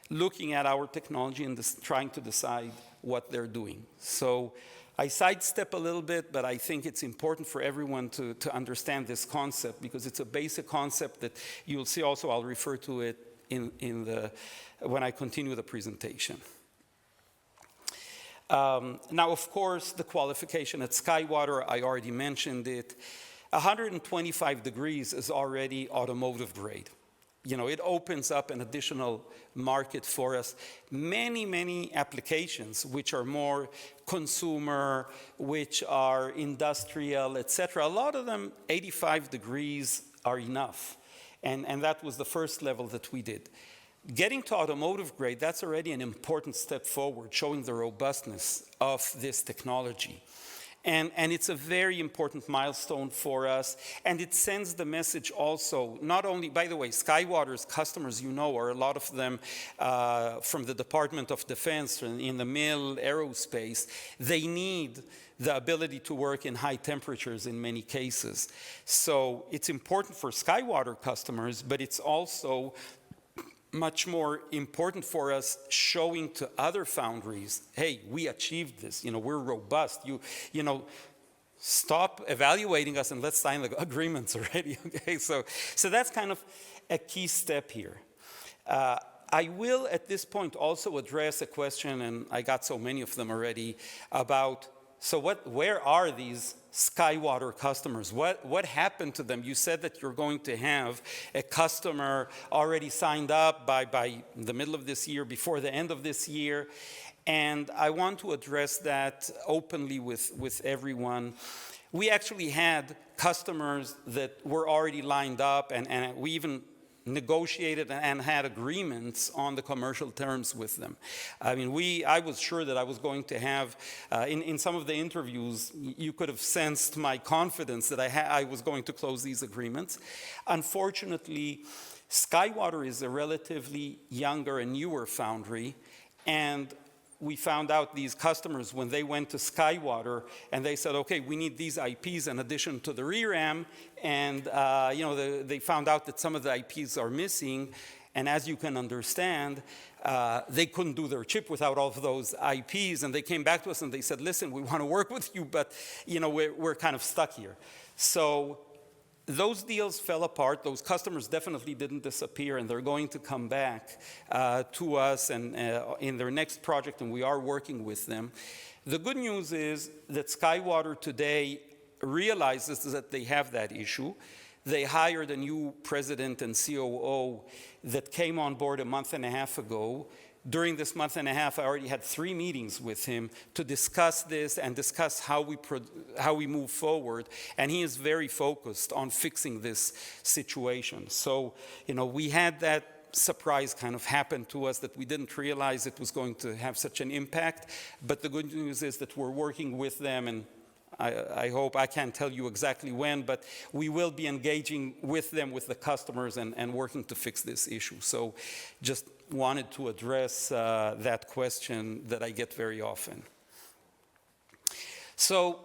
looking at our technology and trying to decide what they're doing. So I sidestep a little bit, but I think it's important for everyone to understand this concept, because it's a basic concept that you'll see also. I'll refer to it when I continue the presentation. Now, of course, the qualification at SkyWater, I already mentioned it. 125 degrees is already automotive grade. It opens up an additional market for us. Many applications which are more consumer, which are industrial, etc. A lot of them, 85 degrees are enough. And that was the first level that we did. Getting to automotive grade, that's already an important step forward, showing the robustness of this technology. And it's a very important milestone for us, and it sends the message also, not only, by the way, SkyWater's customers, are a lot of them from the Department of Defense, in the mil aerospace. They need the ability to work in high temperatures in many cases. So it's important for SkyWater customers, but it's also much more important for us, showing to other foundries, hey, we achieved this, we're robust. Stop evaluating us and let's sign the agreements already, okay? So that's kind of a key step here. I will, at this point, also address a question, and I got so many of them already, about, where are these SkyWater customers? What happened to them? You said that you're going to have a customer already signed up by the middle of this year, before the end of this year. And I want to address that openly with everyone. We actually had customers that were already lined up, and we even negotiated and had agreements on the commercial terms with them. I mean, I was sure that I was going to have, in some of the interviews, you could have sensed my confidence that I was going to close these agreements. Unfortunately, SkyWater is a relatively younger and newer foundry, and we found out these customers, when they went to SkyWater and they said, okay, we need these IPs in addition to the ReRAM, and they found out that some of the IPs are missing, and as you can understand, they couldn't do their chip without all of those IPs, and they came back to us and they said, listen, we want to work with you, but we're kind of stuck here. So those deals fell apart. Those customers definitely didn't disappear, and they're going to come back to us and in their next project, and we are working with them. The good news is that SkyWater today realizes that they have that issue. They hired a new president and COO that came on board a month and a half ago. During this month and a half, I already had 3 meetings with him to discuss this and discuss how we move forward. And he is very focused on fixing this situation. So, we had that surprise kind of happen to us that we didn't realize it was going to have such an impact. But the good news is that we're working with them, and I hope, I can't tell you exactly when, but we will be engaging with them, with the customers, and working to fix this issue. So just wanted to address that question that I get very often. So,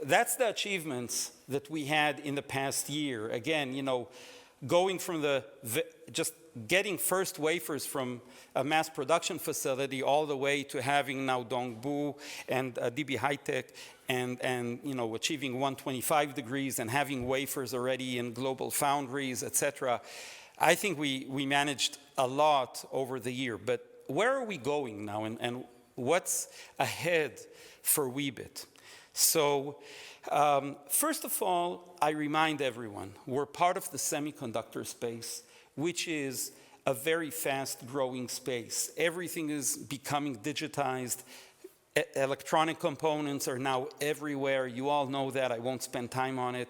that's the achievements that we had in the past year. Again, going from just getting first wafers from a mass production facility all the way to having now Dongbu and DB HiTek and achieving 125 degrees and having wafers already in GlobalFoundries, etc. I think we managed a lot over the year, but where are we going now, and what's ahead for Weebit? So first of all, I remind everyone, we're part of the semiconductor space, which is a very fast-growing space. Everything is becoming digitized. Electronic components are now everywhere. You all know that. I won't spend time on it.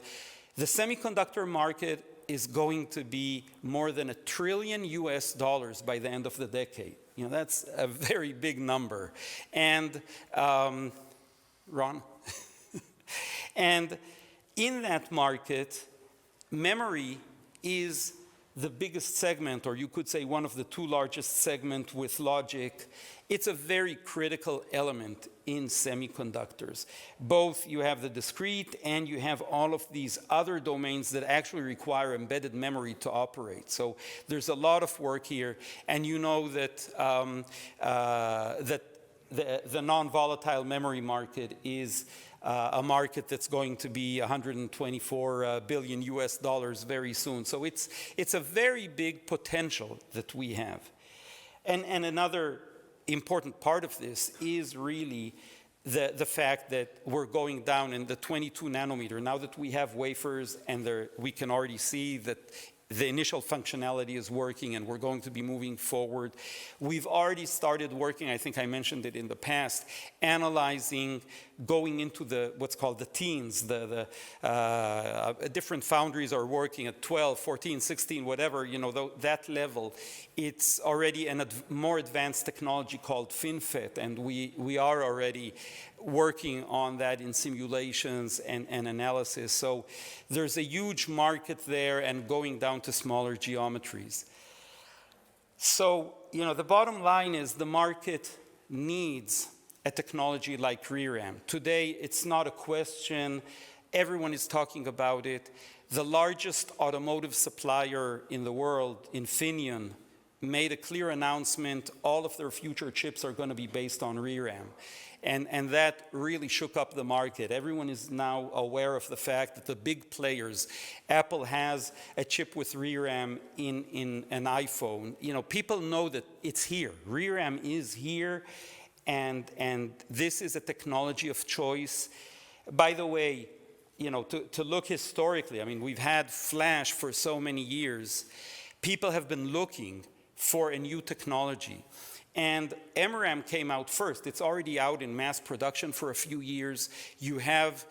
The semiconductor market is going to be more than $1 trillion by the end of the decade. You know, that's a very big number. And, Ron? And in that market, memory is the biggest segment, or you could say one of the two largest segments with logic. It's a very critical element in semiconductors. Both you have the discrete and you have all of these other domains that actually require embedded memory to operate. So there's a lot of work here, and you know that, the non-volatile memory market is a market that's going to be $124 billion very soon. So it's a very big potential that we have. And another important part of this is really the fact that we're going down in the 22 nanometer. Now that we have wafers and we can already see that the initial functionality is working and we're going to be moving forward. We've already started working, I think I mentioned it in the past, analyzing, going into what's called the teens. Different foundries are working at 12, 14, 16, whatever, you know, that level. It's already a more advanced technology called FinFET, and we are already working on that in simulations and analysis. So there's a huge market there and going down to smaller geometries. So, you know, the bottom line is the market needs a technology like ReRAM. Today, it's not a question. Everyone is talking about it. The largest automotive supplier in the world, Infineon, made a clear announcement. All of their future chips are going to be based on ReRAM. And that really shook up the market. Everyone is now aware of the fact that the big players, Apple has a chip with ReRAM in an iPhone. You know, people know that it's here. ReRAM is here, and this is a technology of choice. By the way, you know, to look historically, I mean, we've had Flash for so many years. People have been looking for a new technology. And MRAM came out first. It's already out in mass production for a few years. You have,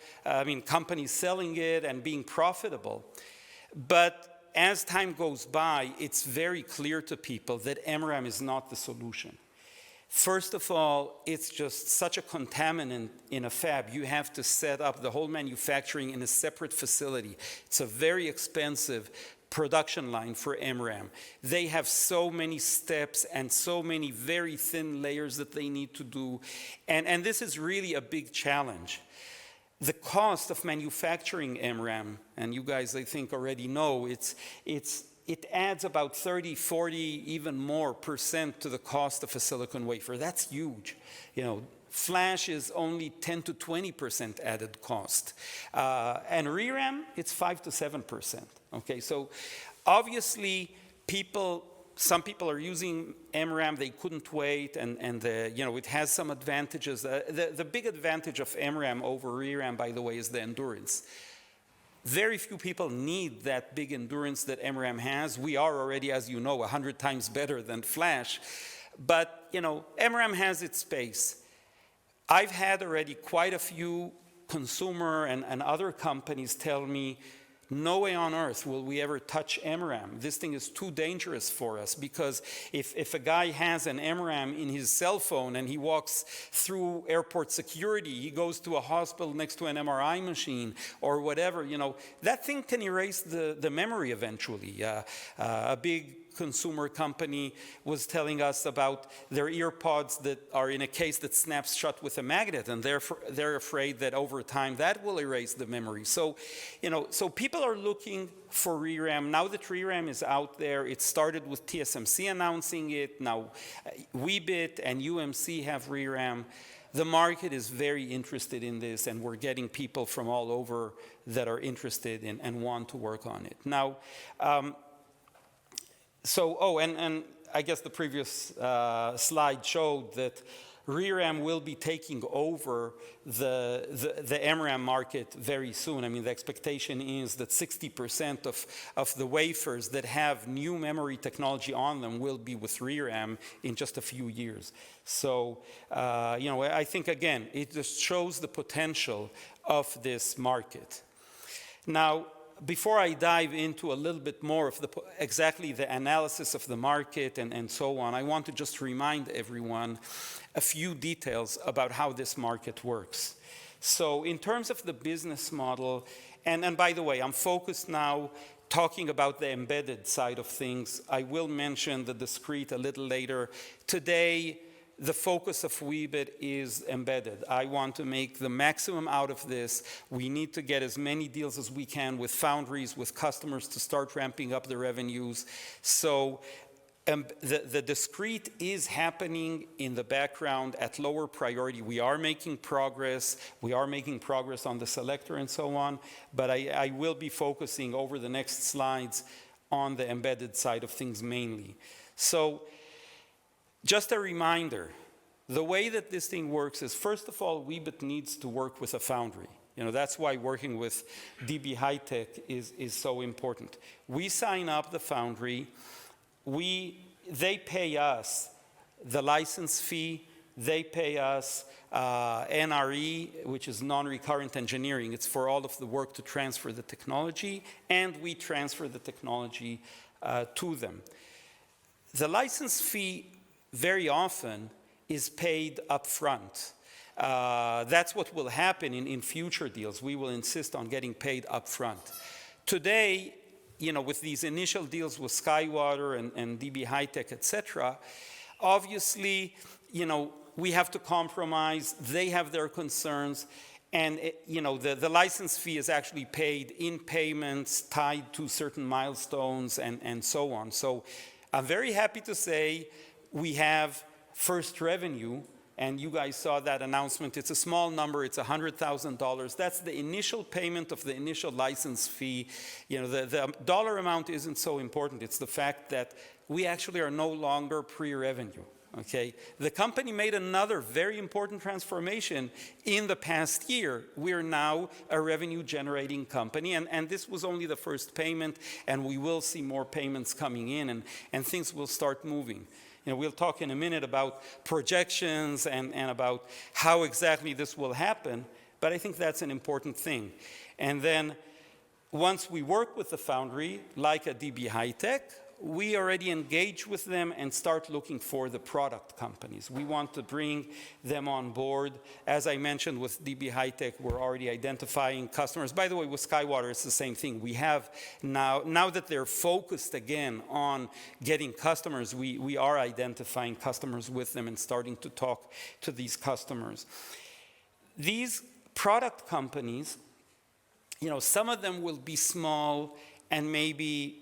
companies selling it and being profitable. But as time goes by, it's very clear to people that MRAM is not the solution. First of all, it's just such a contaminant in a fab. You have to set up the whole manufacturing in a separate facility. It's a very expensive production line for MRAM. They have so many steps and so many very thin layers that they need to do. And this is really a big challenge. The cost of manufacturing MRAM, and you guys, I think, already know, it adds about 30, 40, even more % to the cost of a silicon wafer. That's huge. You know, Flash is only 10 to 20% added cost. And ReRAM, it's 5 to 7%. Okay, so obviously some people are using MRAM, they couldn't wait, and it has some advantages. The big advantage of MRAM over ReRAM, by the way, is the endurance. Very few people need that big endurance that MRAM has. We are already, as you know, 100 times better than Flash. But, you know, MRAM has its space. I've had already quite a few consumer and other companies tell me, no way on earth will we ever touch MRAM. This thing is too dangerous for us, because if a guy has an MRAM in his cell phone and he walks through airport security, he goes to a hospital next to an MRI machine or whatever, you know, that thing can erase the memory eventually. A big consumer company was telling us about their earpods that are in a case that snaps shut with a magnet, and they're afraid that over time that will erase the memory. So, you know, so people are looking for ReRAM. Now that ReRAM is out there, it started with TSMC announcing it. Now Weebit and UMC have ReRAM. The market is very interested in this, and we're getting people from all over that are interested in and want to work on it. Now, I guess the previous slide showed that ReRAM will be taking over the MRAM market very soon. I mean, the expectation is that 60% of the wafers that have new memory technology on them will be with ReRAM in just a few years. So, I think, again, it just shows the potential of this market. Now, before I dive into a little bit more of exactly the analysis of the market and so on, I want to just remind everyone a few details about how this market works. So in terms of the business model, and by the way, I'm focused now talking about the embedded side of things. I will mention the discrete a little later. Today, the focus of Weebit is embedded. I want to make the maximum out of this. We need to get as many deals as we can with foundries, with customers to start ramping up the revenues. So the discrete is happening in the background at lower priority. We are making progress. We are making progress on the selector and so on. But I will be focusing over the next slides on the embedded side of things mainly. So just a reminder, the way that this thing works is, first of all, Weebit needs to work with a foundry. That's why working with DB HiTek is so important. We sign up the foundry. They pay us the license fee. They pay us NRE, which is non-recurrent engineering. It's for all of the work to transfer the technology, and we transfer the technology to them. The license fee very often is paid up front. That's what will happen in future deals. We will insist on getting paid up front. Today, with these initial deals with SkyWater and DB HiTek, et cetera, obviously, we have to compromise. They have their concerns. And, the license fee is actually paid in payments tied to certain milestones and so on. So I'm very happy to say we have first revenue, and you guys saw that announcement. It's a small number. It's $100,000. That's the initial payment of the initial license fee. The dollar amount isn't so important. It's the fact that we actually are no longer pre-revenue. Okay? The company made another very important transformation in the past year. We are now a revenue-generating company, and this was only the first payment, and we will see more payments coming in, and things will start moving. We'll talk in a minute about projections and about how exactly this will happen, but I think that's an important thing. And then once we work with the foundry, like a DB HiTek, we already engage with them and start looking for the product companies. We want to bring them on board. As I mentioned with DB HiTek, we're already identifying customers. By the way, with SkyWater, it's the same thing. We have now that they're focused again on getting customers, we are identifying customers with them and starting to talk to these customers. These product companies, some of them will be small, and maybe,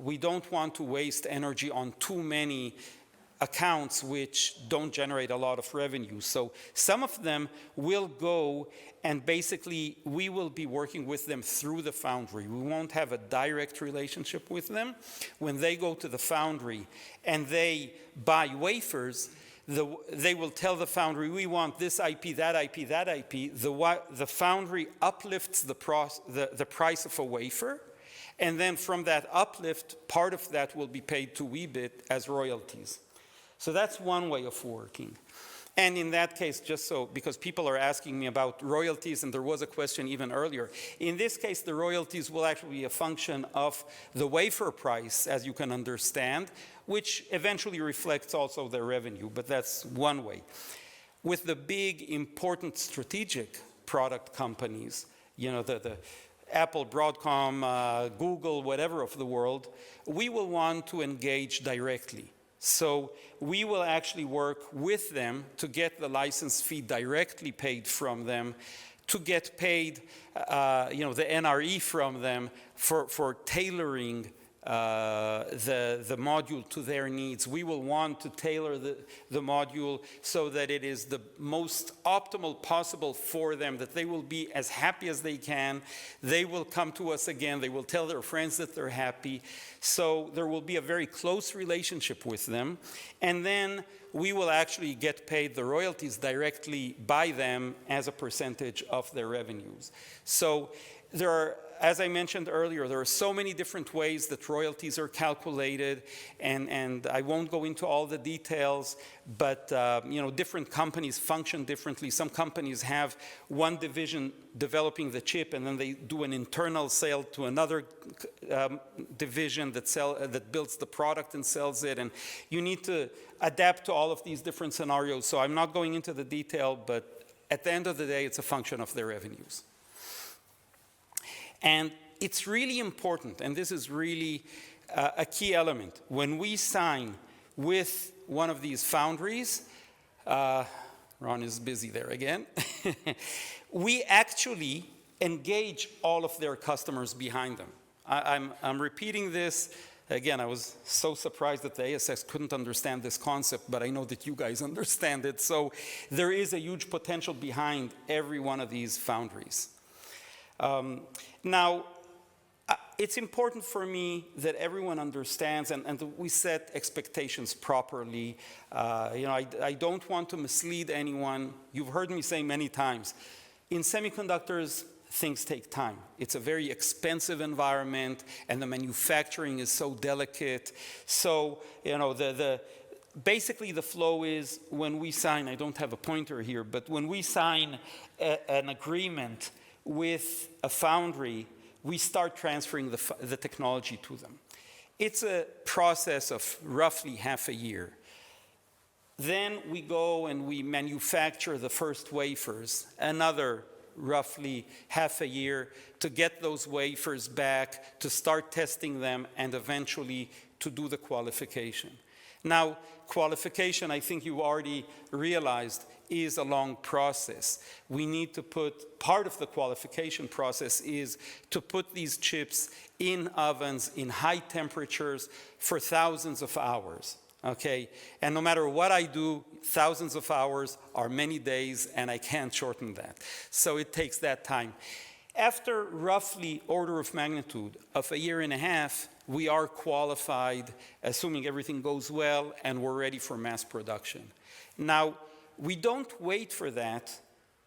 we don't want to waste energy on too many accounts which don't generate a lot of revenue. So some of them will go, and basically we will be working with them through the foundry. We won't have a direct relationship with them. When they go to the foundry and they buy wafers, they will tell the foundry, we want this IP, that IP, that IP. The foundry uplifts the price of a wafer, and then from that uplift, part of that will be paid to Weebit as royalties. So that's one way of working. And in that case, because people are asking me about royalties, and there was a question even earlier, in this case, the royalties will actually be a function of the wafer price, as you can understand, which eventually reflects also their revenue, but that's one way. With the big, important strategic product companies, the Apple, Broadcom, Google, whatever of the world, we will want to engage directly. So we will actually work with them to get the license fee directly paid from them, to get paid, the NRE from them for tailoring the module to their needs. We will want to tailor the module so that it is the most optimal possible for them, that they will be as happy as they can. They will come to us again. They will tell their friends that they're happy. So there will be a very close relationship with them. And then we will actually get paid the royalties directly by them as a percentage of their revenues. So there are, as I mentioned earlier, there are so many different ways that royalties are calculated, and I won't go into all the details, but different companies function differently. Some companies have one division developing the chip, and then they do an internal sale to another division that builds the product and sells it, and you need to adapt to all of these different scenarios. So I'm not going into the detail, but at the end of the day, it's a function of their revenues. And it's really important, and this is really a key element. When we sign with one of these foundries, Ron is busy there again, we actually engage all of their customers behind them. I'm repeating this. Again, I was so surprised that the ASX couldn't understand this concept, but I know that you guys understand it. So there is a huge potential behind every one of these foundries. Now, it's important for me that everyone understands and that we set expectations properly. I don't want to mislead anyone. You've heard me say many times, in semiconductors, things take time. It's a very expensive environment, and the manufacturing is so delicate. So, basically the flow is when we sign, I don't have a pointer here, but when we sign an agreement with a foundry, we start transferring the technology to them. It's a process of roughly half a year. Then we go and we manufacture the first wafers, another roughly half a year, to get those wafers back, to start testing them, and eventually to do the qualification. Now, qualification, I think you already realized, is a long process. We need to put, part of the qualification process is to put these chips in ovens in high temperatures for thousands of hours, okay? And no matter what I do, thousands of hours are many days, and I can't shorten that. So it takes that time. After roughly order of magnitude of a year and a half, we are qualified, assuming everything goes well, and we're ready for mass production. Now, we don't wait for that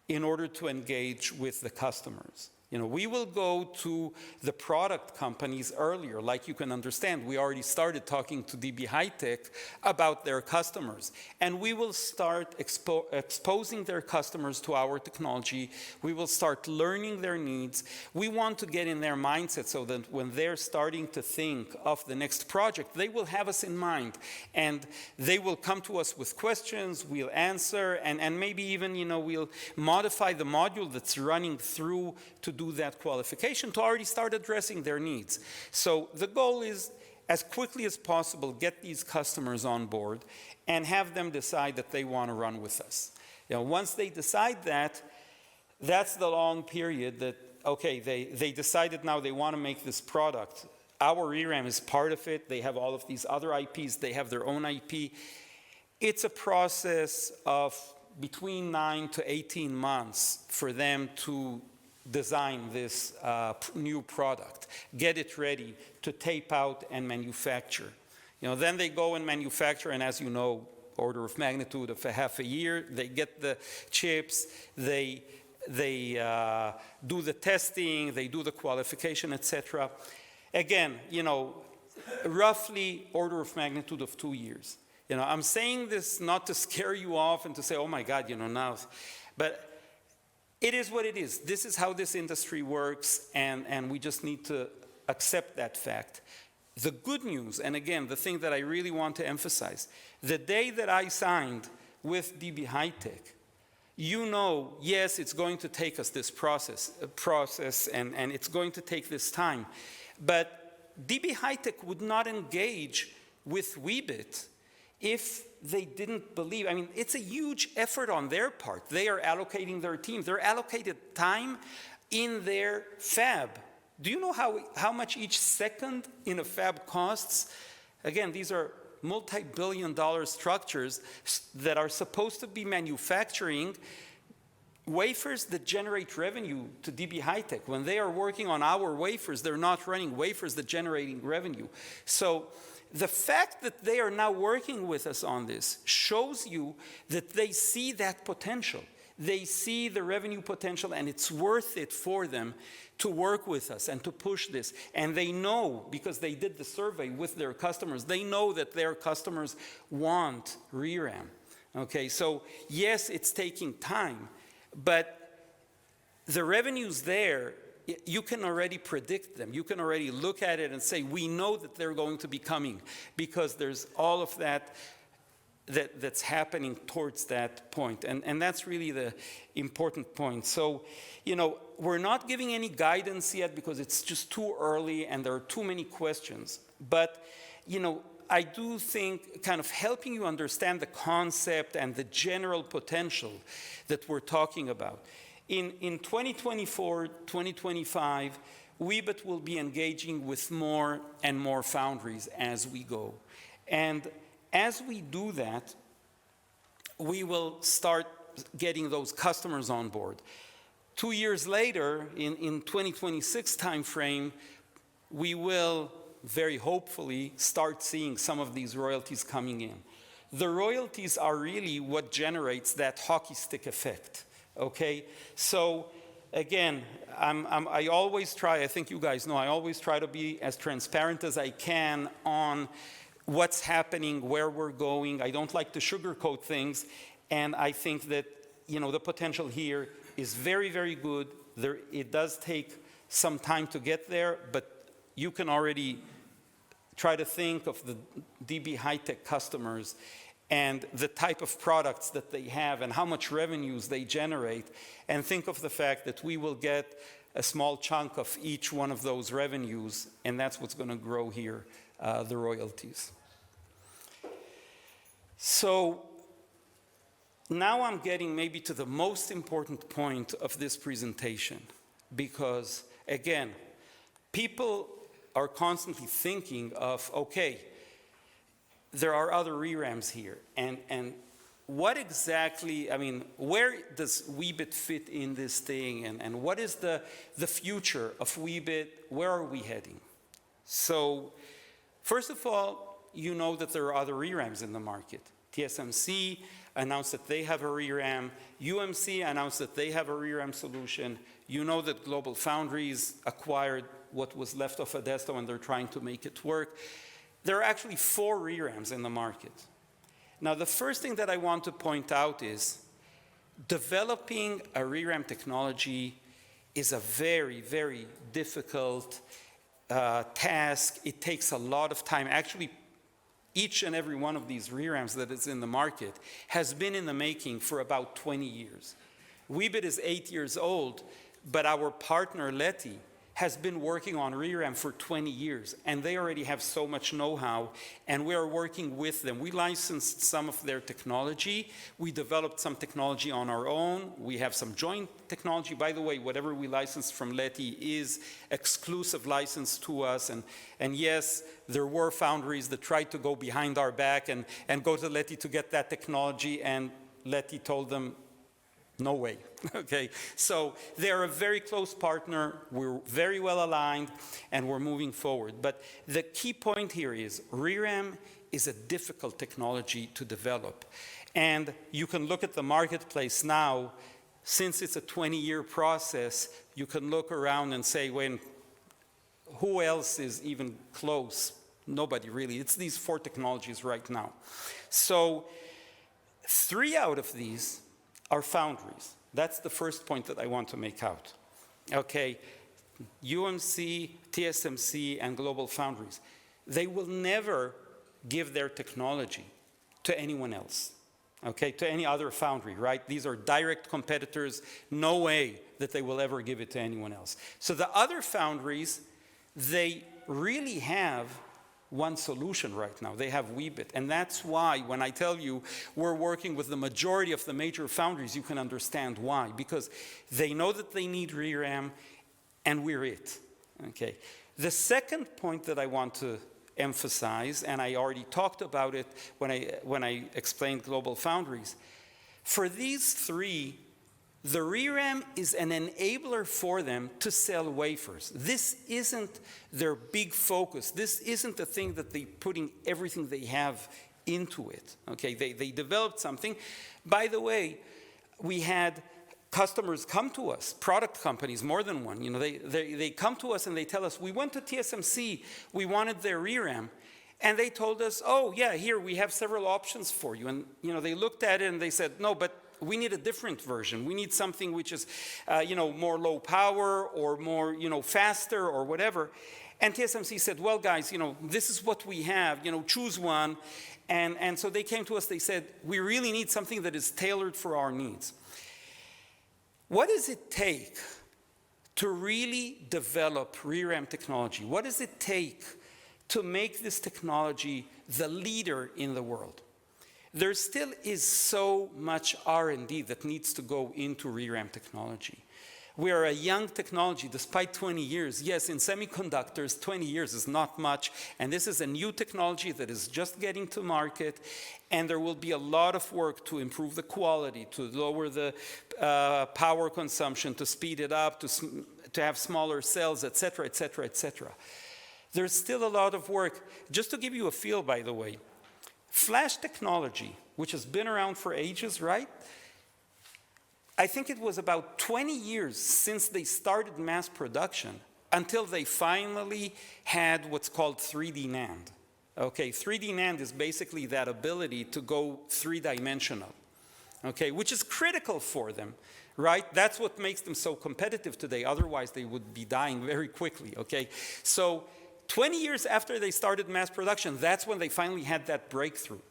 in order to engage with the customers. We will go to the product companies earlier. Like you can understand, we already started talking to DB HiTek about their customers. And we will start exposing their customers to our technology. We will start learning their needs. We want to get in their mindset so that when they're starting to think of the next project, they will have us in mind. And they will come to us with questions, we'll answer, and maybe even, we'll modify the module that's running through to do that qualification to already start addressing their needs. So the goal is, as quickly as possible, get these customers on board and have them decide that they want to run with us. Once they decide that, that's the long period that, okay, they decided now they want to make this product. Our ReRAM is part of it. They have all of these other IPs. They have their own IP. It's a process of between 9 to 18 months for them to design this new product, get it ready to tape out and manufacture. Then they go and manufacture, and as you know, order of magnitude of a half a year, they get the chips, they do the testing, they do the qualification, etc. Again, roughly order of magnitude of 2 years. I'm saying this not to scare you off and to say, oh my God, now, but it is what it is. This is how this industry works, and we just need to accept that fact. The good news, and again, the thing that I really want to emphasize, the day that I signed with DB HiTek, yes, it's going to take us this process, and it's going to take this time. But DB HiTek would not engage with Weebit if they didn't believe. I mean, it's a huge effort on their part. They are allocating their team. They're allocated time in their fab Do you know how much each second in a fab costs? Again, these are multi-billion-dollar structures that are supposed to be manufacturing wafers that generate revenue to DB HiTek. When they are working on our wafers, they're not running wafers that generating revenue. So the fact that they are now working with us on this shows you that they see that potential. They see the revenue potential, and it's worth it for them to work with us and to push this. And they know, because they did the survey with their customers, they know that their customers want ReRAM. Okay, so yes, it's taking time, but the revenues there, you can already predict them. You can already look at it and say, we know that they're going to be coming, because there's all of that's happening towards that point. And that's really the important point. So, you know, we're not giving any guidance yet because it's just too early and there are too many questions. But, you know, I do think kind of helping you understand the concept and the general potential that we're talking about. In 2024, 2025, Weebit will be engaging with more and more foundries as we go. And as we do that, we will start getting those customers on board. 2 years later, in 2026 timeframe, we will very hopefully start seeing some of these royalties coming in. The royalties are really what generates that hockey stick effect, okay? So again, I always try, I think you guys know, I always try to be as transparent as I can on what's happening, where we're going. I don't like to sugarcoat things, and I think that, you know, the potential here is very, very good. It does take some time to get there, but you can already try to think of the DB HiTek customers and the type of products that they have and how much revenues they generate, and think of the fact that we will get a small chunk of each one of those revenues, and that's what's going to grow here, the royalties. So now I'm getting maybe to the most important point of this presentation, because again, people are constantly thinking of, okay, there are other ReRAMs here, and what exactly, I mean, where does Weebit fit in this thing, and what is the future of Weebit? Where are we heading? So first of all, you know that there are other ReRAMs in the market. TSMC announced that they have a ReRAM. UMC announced that they have a ReRAM solution. You know that Global Foundries acquired what was left of Adesto, and they're trying to make it work. There are actually 4 ReRAMs in the market. Now, the first thing that I want to point out is developing a ReRAM technology is a very, very difficult task. It takes a lot of time. Actually, each and every one of these ReRAMs that is in the market has been in the making for about 20 years. Weebit is 8 years old, but our partner, Leti, has been working on ReRAM for 20 years, and they already have so much know-how, and we are working with them. We licensed some of their technology. We developed some technology on our own. We have some joint technology. By the way, whatever we licensed from Leti is exclusive license to us, and yes, there were foundries that tried to go behind our back and go to Leti to get that technology, and Leti told them, no way, okay? So they're a very close partner, we're very well aligned, and we're moving forward. But the key point here is ReRAM is a difficult technology to develop. And you can look at the marketplace now. Since it's a 20-year process, you can look around and say, well, who else is even close? Nobody really. It's these 4 technologies right now. So 3 out of these are foundries. That's the first point that I want to make out. Okay, UMC, TSMC, and Global Foundries, they will never give their technology to anyone else, okay, to any other foundry, right? These are direct competitors. No way that they will ever give it to anyone else. So the other foundries, they really have one solution right now. They have Weebit. And that's why when I tell you we're working with the majority of the major foundries, you can understand why. Because they know that they need ReRAM, and we're it. Okay. The second point that I want to emphasize, and I already talked about it when I explained Global Foundries, for these three, the ReRAM is an enabler for them to sell wafers. This isn't their big focus. This isn't the thing that they're putting everything they have into it. Okay, they developed something. By the way, we had customers come to us, product companies, more than one. You know, they come to us and they tell us, we went to TSMC, we wanted their ReRAM, and they told us, oh yeah, here we have several options for you. And you know, they looked at it and they said, no, but we need a different version. We need something which is, you know, more low power or more, you know, faster or whatever. And TSMC said, well, guys, you know, this is what we have. You know, choose one. And so they came to us. They said, we really need something that is tailored for our needs. What does it take to really develop ReRAM technology? What does it take to make this technology the leader in the world? There still is so much R&D that needs to go into ReRAM technology. We are a young technology despite 20 years. Yes, in semiconductors, 20 years is not much, and this is a new technology that is just getting to market, and there will be a lot of work to improve the quality, to lower the power consumption, to speed it up, to have smaller cells, et cetera, et cetera, et cetera. There's still a lot of work. Just to give you a feel, by the way, flash technology, which has been around for ages, right? I think it was about 20 years since they started mass production until they finally had what's called 3D NAND. Okay, 3D NAND is basically that ability to go three-dimensional, okay, which is critical for them, right? That's what makes them so competitive today. Otherwise, they would be dying very quickly, okay? So 20 years after they started mass production, that's when they finally had that breakthrough.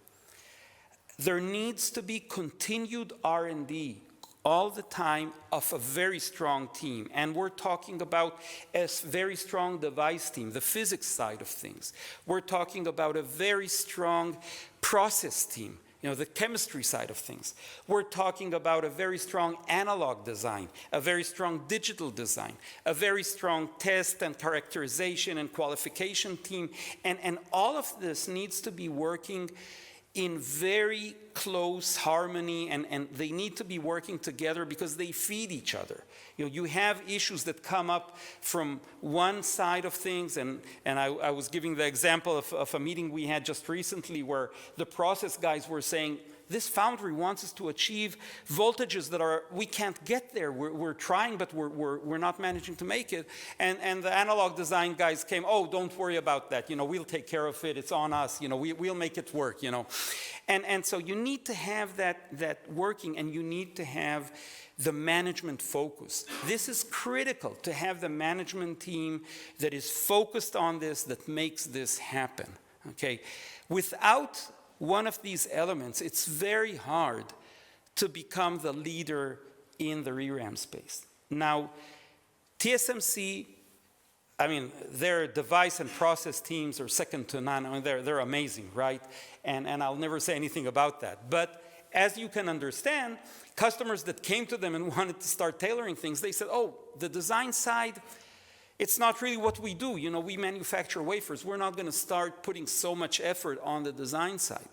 There needs to be continued R&D all the time of a very strong team. And we're talking about a very strong device team, the physics side of things. We're talking about a very strong process team, you know, the chemistry side of things. We're talking about a very strong analog design, a very strong digital design, a very strong test and characterization and qualification team. And all of this needs to be working in very close harmony, and they need to be working together because they feed each other. You know, you have issues that come up from one side of things, and I was giving the example of a meeting we had just recently where the process guys were saying, this foundry wants us to achieve voltages that we can't get there. We're trying, but we're not managing to make it. And the analog design guys came, oh, don't worry about that. You know, we'll take care of it. It's on us. You know, we'll make it work, you know. And so you need to have that working, and you need to have the management focus. This is critical, to have the management team that is focused on this, that makes this happen, okay? Without one of these elements, it's very hard to become the leader in the ReRAM space. Now, TSMC, I mean, their device and process teams are second to none. I mean, they're amazing, right? And I'll never say anything about that. But as you can understand, customers that came to them and wanted to start tailoring things, they said, oh, the design side, it's not really what we do. You know, we manufacture wafers. We're not going to start putting so much effort on the design side.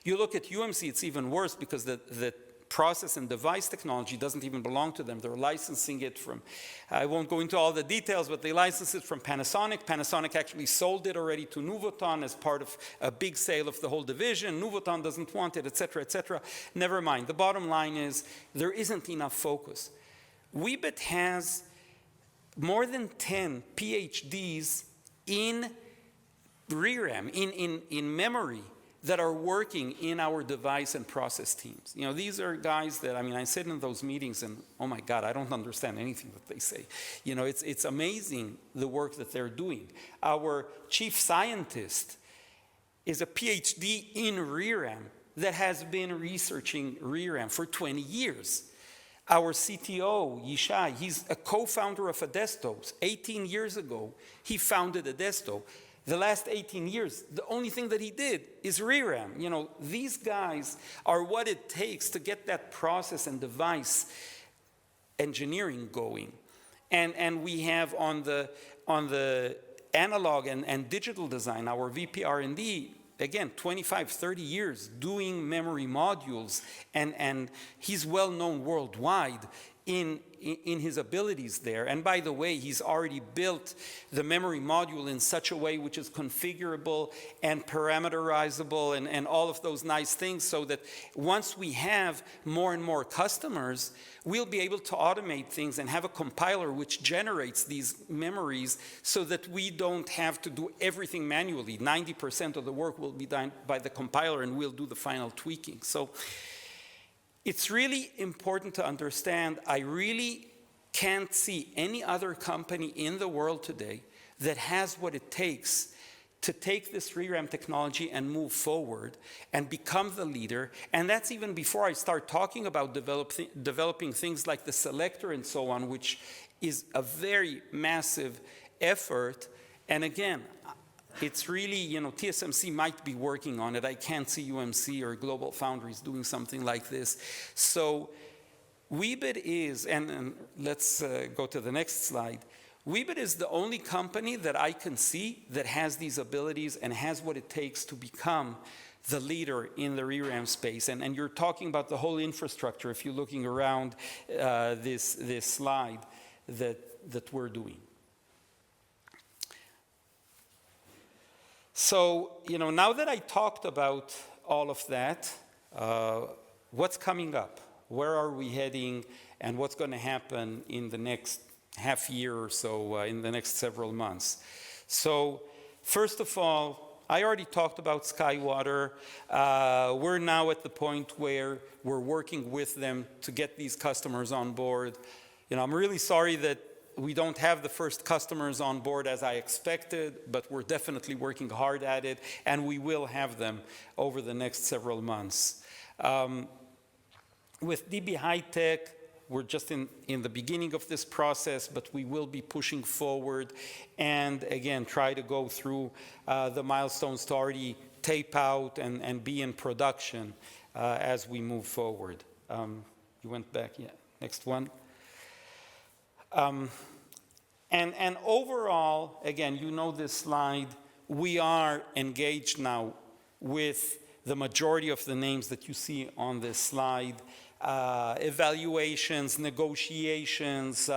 You look at UMC, it's even worse because the process and device technology doesn't even belong to them. They're licensing it from, I won't go into all the details, but they license it from Panasonic. Panasonic actually sold it already to Nuvoton as part of a big sale of the whole division. Nuvoton doesn't want it, et cetera, et cetera. Never mind. The bottom line is there isn't enough focus. Weebit has more than 10 PhDs in ReRAM, in memory, that are working in our device and process teams. You know, these are guys that, I mean, I sit in those meetings and, oh my God, I don't understand anything that they say. You know, it's amazing the work that they're doing. Our chief scientist is a PhD in ReRAM that has been researching ReRAM for 20 years. Our CTO, Yishai, he's a co-founder of Adesto. 18 years ago, he founded Adesto. The last 18 years, the only thing that he did is ReRAM. You know, these guys are what it takes to get that process and device engineering going. And we have on the analog and digital design, our VP R&D, again, 25, 30 years doing memory modules, and he's well known worldwide in his abilities there. And by the way, he's already built the memory module in such a way which is configurable and parameterizable and all of those nice things, so that once we have more and more customers, we'll be able to automate things and have a compiler which generates these memories so that we don't have to do everything manually. 90% of the work will be done by the compiler, and we'll do the final tweaking. So it's really important to understand, I really can't see any other company in the world today that has what it takes to take this ReRAM technology and move forward and become the leader. And that's even before I start talking about developing things like the selector and so on, which is a very massive effort. And again, it's really, TSMC might be working on it. I can't see UMC or Global Foundries doing something like this. So Weebit is, and let's go to the next slide. Weebit is the only company that I can see that has these abilities and has what it takes to become the leader in the ReRAM space. And you're talking about the whole infrastructure if you're looking around this slide that we're doing. So, now that I talked about all of that, what's coming up? Where are we heading? And what's going to happen in the next half year or so, in the next several months? So, first of all, I already talked about SkyWater. We're now at the point where we're working with them to get these customers on board. I'm really sorry that we don't have the first customers on board as I expected, but we're definitely working hard at it, and we will have them over the next several months. With DB HiTek, we're just in the beginning of this process, but we will be pushing forward and, again, try to go through the milestones to already tape out and be in production as we move forward. You went back, yeah. Next one. And overall, again, this slide, we are engaged now with the majority of the names that you see on this slide. Evaluations, negotiations,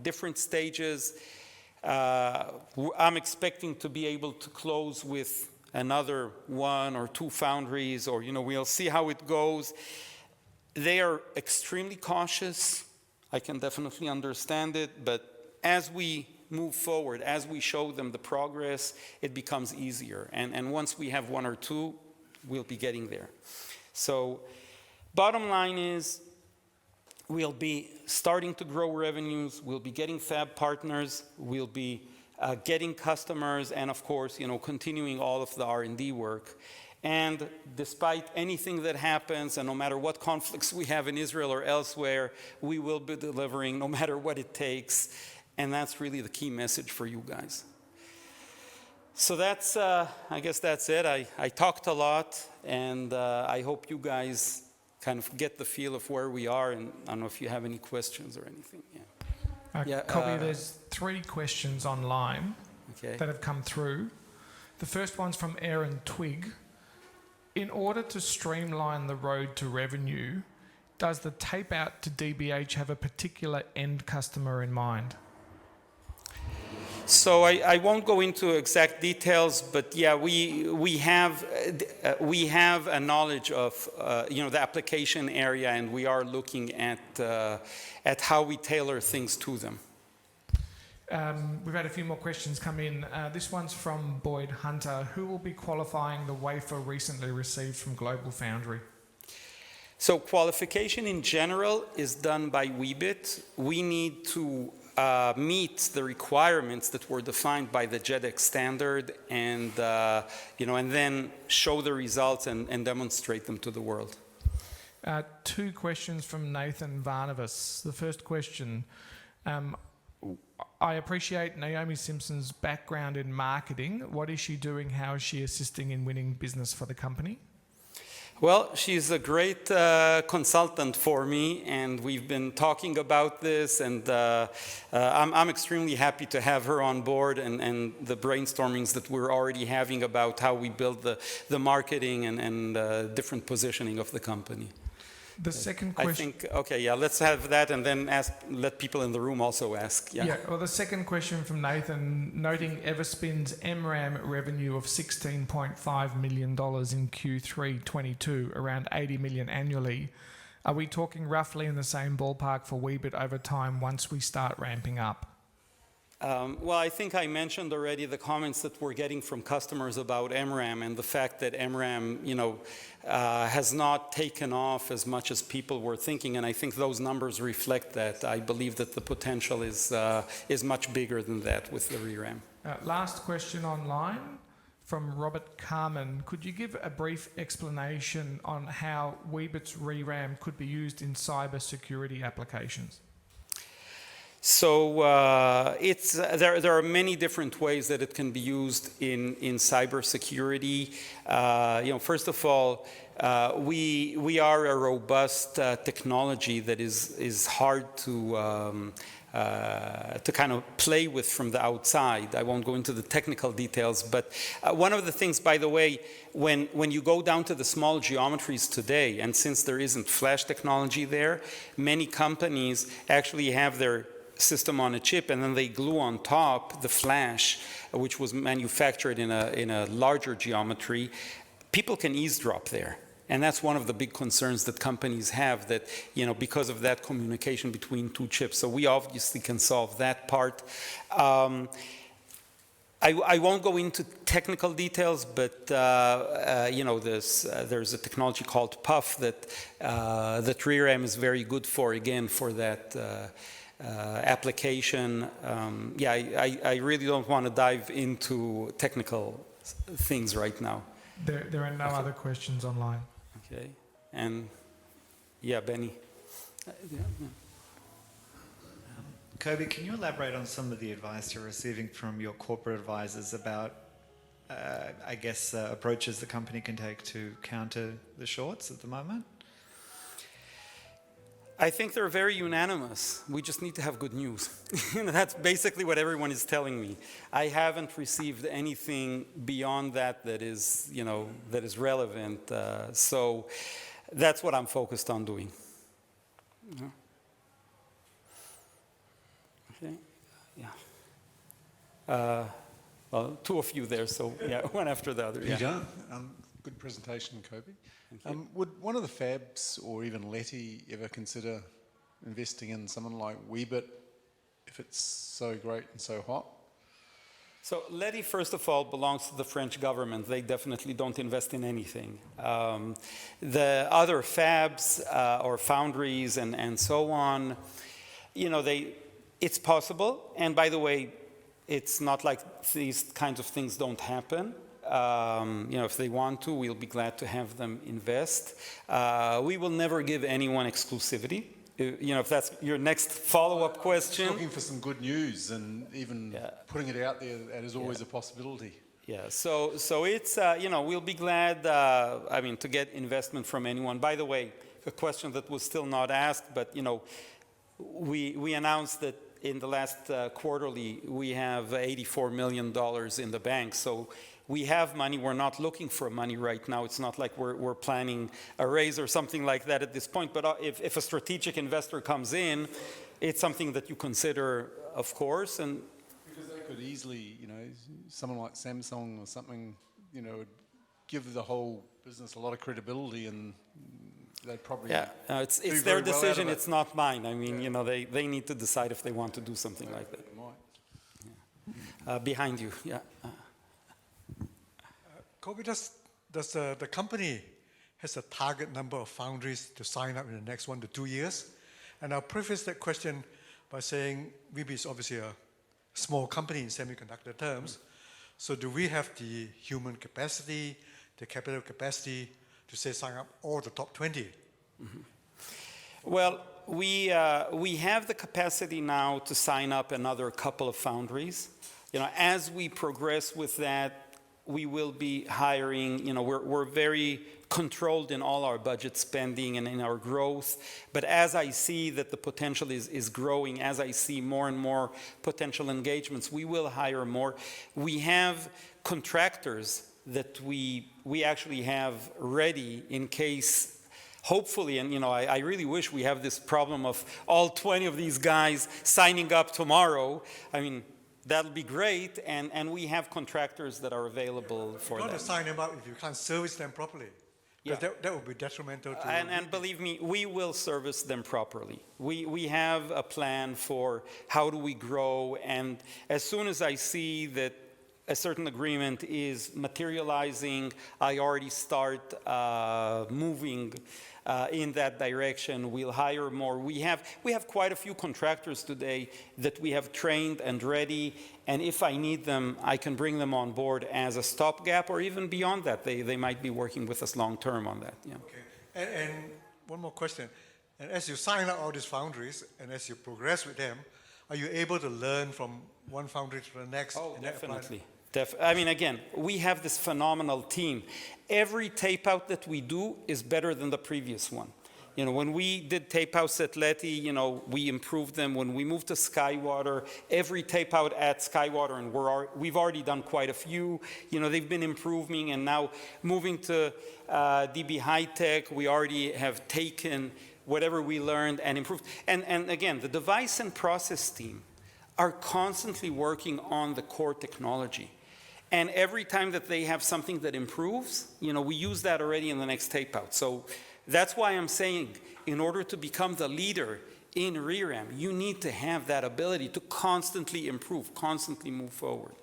different stages. I'm expecting to be able to close with another 1 or 2 foundries, or, we'll see how it goes. They are extremely cautious. I can definitely understand it, but as we move forward, as we show them the progress, it becomes easier. And once we have 1 or 2, we'll be getting there. So bottom line is, we'll be starting to grow revenues, we'll be getting fab partners, we'll be getting customers, and of course, continuing all of the R&D work. And despite anything that happens, and no matter what conflicts we have in Israel or elsewhere, we will be delivering no matter what it takes. And that's really the key message for you guys. So that's, I guess that's it. I talked a lot, and I hope you guys kind of get the feel of where we are, and I don't know if you have any questions or anything. Yeah. Colby, there's 3 questions online that have come through. The first one's from Aaron Twigg. In order to streamline the road to revenue, does the tape out to DBH have a particular end customer in mind? So I won't go into exact details, but yeah, we have a knowledge of the application area, and we are looking at how we tailor things to them. We've had a few more questions come in. This one's from Boyd Hunter. Who will be qualifying the wafer recently received from Global Foundry? So qualification in general is done by Weebit. We need to meet the requirements that were defined by the JEDEC standard, and and then show the results and demonstrate them to the world. 2 questions from Nathan Varnavas. The first question. I appreciate Naomi Simpson's background in marketing. What is she doing? How is she assisting in winning business for the company? Well, she's a great consultant for me, and we've been talking about this, and I'm extremely happy to have her on board, and the brainstormings that we're already having about how we build the marketing and different positioning of the company. The second I question. think, okay, yeah, let's have that, and then let people in the room also ask. Yeah, well, the second question from Nathan, noting Everspin's MRAM revenue of $16.5 million in Q3 22, around 80 million annually. Are we talking roughly in the same ballpark for Weebit over time once we start ramping up? Well, I think I mentioned already the comments that we're getting from customers about MRAM and the fact that MRAM, has not taken off as much as people were thinking, and I think those numbers reflect that. I believe that the potential is much bigger than that with the ReRAM. Last question online from Robert Carmen. Could you give a brief explanation on how Weebit's ReRAM could be used in cybersecurity applications? So there are many different ways that it can be used in cybersecurity. First of all, we are a robust technology that is hard to kind of play with from the outside. I won't go into the technical details, but one of the things, by the way, when you go down to the small geometries today, and since there isn't flash technology there, many companies actually have their system on a chip, and then they glue on top the flash, which was manufactured in a larger geometry. People can eavesdrop there. And that's one of the big concerns that companies have, that, because of that communication between two chips. So we obviously can solve that part. I won't go into technical details, but there's a technology called PUF that ReRAM is very good for, again, for that application. I really don't want to dive into technical things right now. There are no other questions online. Okay, and Benny. Kobe, can you elaborate on some of the advice you're receiving from your corporate advisors about, approaches the company can take to counter the shorts at the moment? I think they're very unanimous. We just need to have good news. That's basically what everyone is telling me. I haven't received anything beyond that is relevant. So that's what I'm focused on doing. Okay. Yeah. Well, two of you there, so yeah, one after the other. Peter, good presentation, Kobe. Would one of the fabs or even Leti ever consider investing in someone like Weebit if it's so great and so hot? So Leti, first of all, belongs to the French government. They definitely don't invest in anything. The other fabs or foundries and so on, it's possible. And by the way, it's not like these kinds of things don't happen. If they want to, we'll be glad to have them invest. We will never give anyone exclusivity. If that's your next follow-up question. Looking for some good news, and even putting it out there, that is always a possibility. Yeah, so it's, we'll be glad, to get investment from anyone. By the way, a question that was still not asked, but, we announced that in the last quarterly, we have $84 million in the bank. So we have money. We're not looking for money right now. It's not like we're planning a raise or something like that at this point. But if a strategic investor comes in, it's something that you consider, of course. And because they could easily, someone like Samsung or something, would give the whole business a lot of credibility, and they'd probably it's their decision. It's not mine. I mean, they need to decide if they want to do something like that. Behind you, yeah. Kobe, does the company has a target number of foundries to sign up in the next 1 to 2 years? And I'll preface that question by saying Weebit is obviously a small company in semiconductor terms. So do we have the human capacity, the capital capacity to say sign up all the top 20? Mm-hmm. Well, we have the capacity now to sign up another couple of foundries. As we progress with that, we will be hiring, we're very controlled in all our budget spending and in our growth. But as I see that the potential is growing, as I see more and more potential engagements, we will hire more. We have contractors that we actually have ready in case, hopefully, and I really wish we have this problem of all 20 of these guys signing up tomorrow. I mean, that'll be great, and we have contractors that are available for You that. got to sign them up if you can't service them properly. Because that would be detrimental to... And believe me, we will service them properly. We have a plan for how do we grow, and as soon as I see that a certain agreement is materializing, I already start moving in that direction. We'll hire more. We have quite a few contractors today that we have trained and ready, and if I need them, I can bring them on board as a stopgap, or even beyond that. They might be working with us long term on that. Yeah. Okay. And one more question. And as you sign up all these foundries, and as you progress with them, are you able to learn from one foundry to the next? Oh, and apply that? definitely. I mean, again, we have this phenomenal team. Every tape out that we do is better than the previous one. When we did tape outs at Leti, we improved them. When we moved to SkyWater, every tape out at SkyWater, and we've already done quite a few, they've been improving, and now moving to DB High-Tech, we already have taken whatever we learned and improved. And again, the device and process team are constantly working on the core technology. And every time that they have something that improves, we use that already in the next tape out. So that's why I'm saying, in order to become the leader in ReRAM, you need to have that ability to constantly improve, constantly move forward.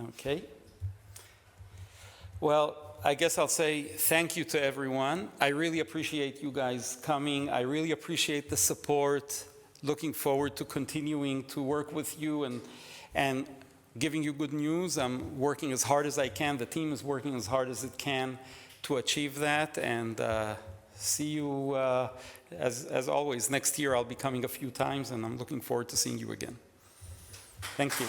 Okay. Well, I guess I'll say thank you to everyone. I really appreciate you guys coming. I really appreciate the support. Looking forward to continuing to work with you and giving you good news. I'm working as hard as I can. The team is working as hard as it can to achieve that. And see you, as always. Next year I'll be coming a few times, and I'm looking forward to seeing you again. Thank you.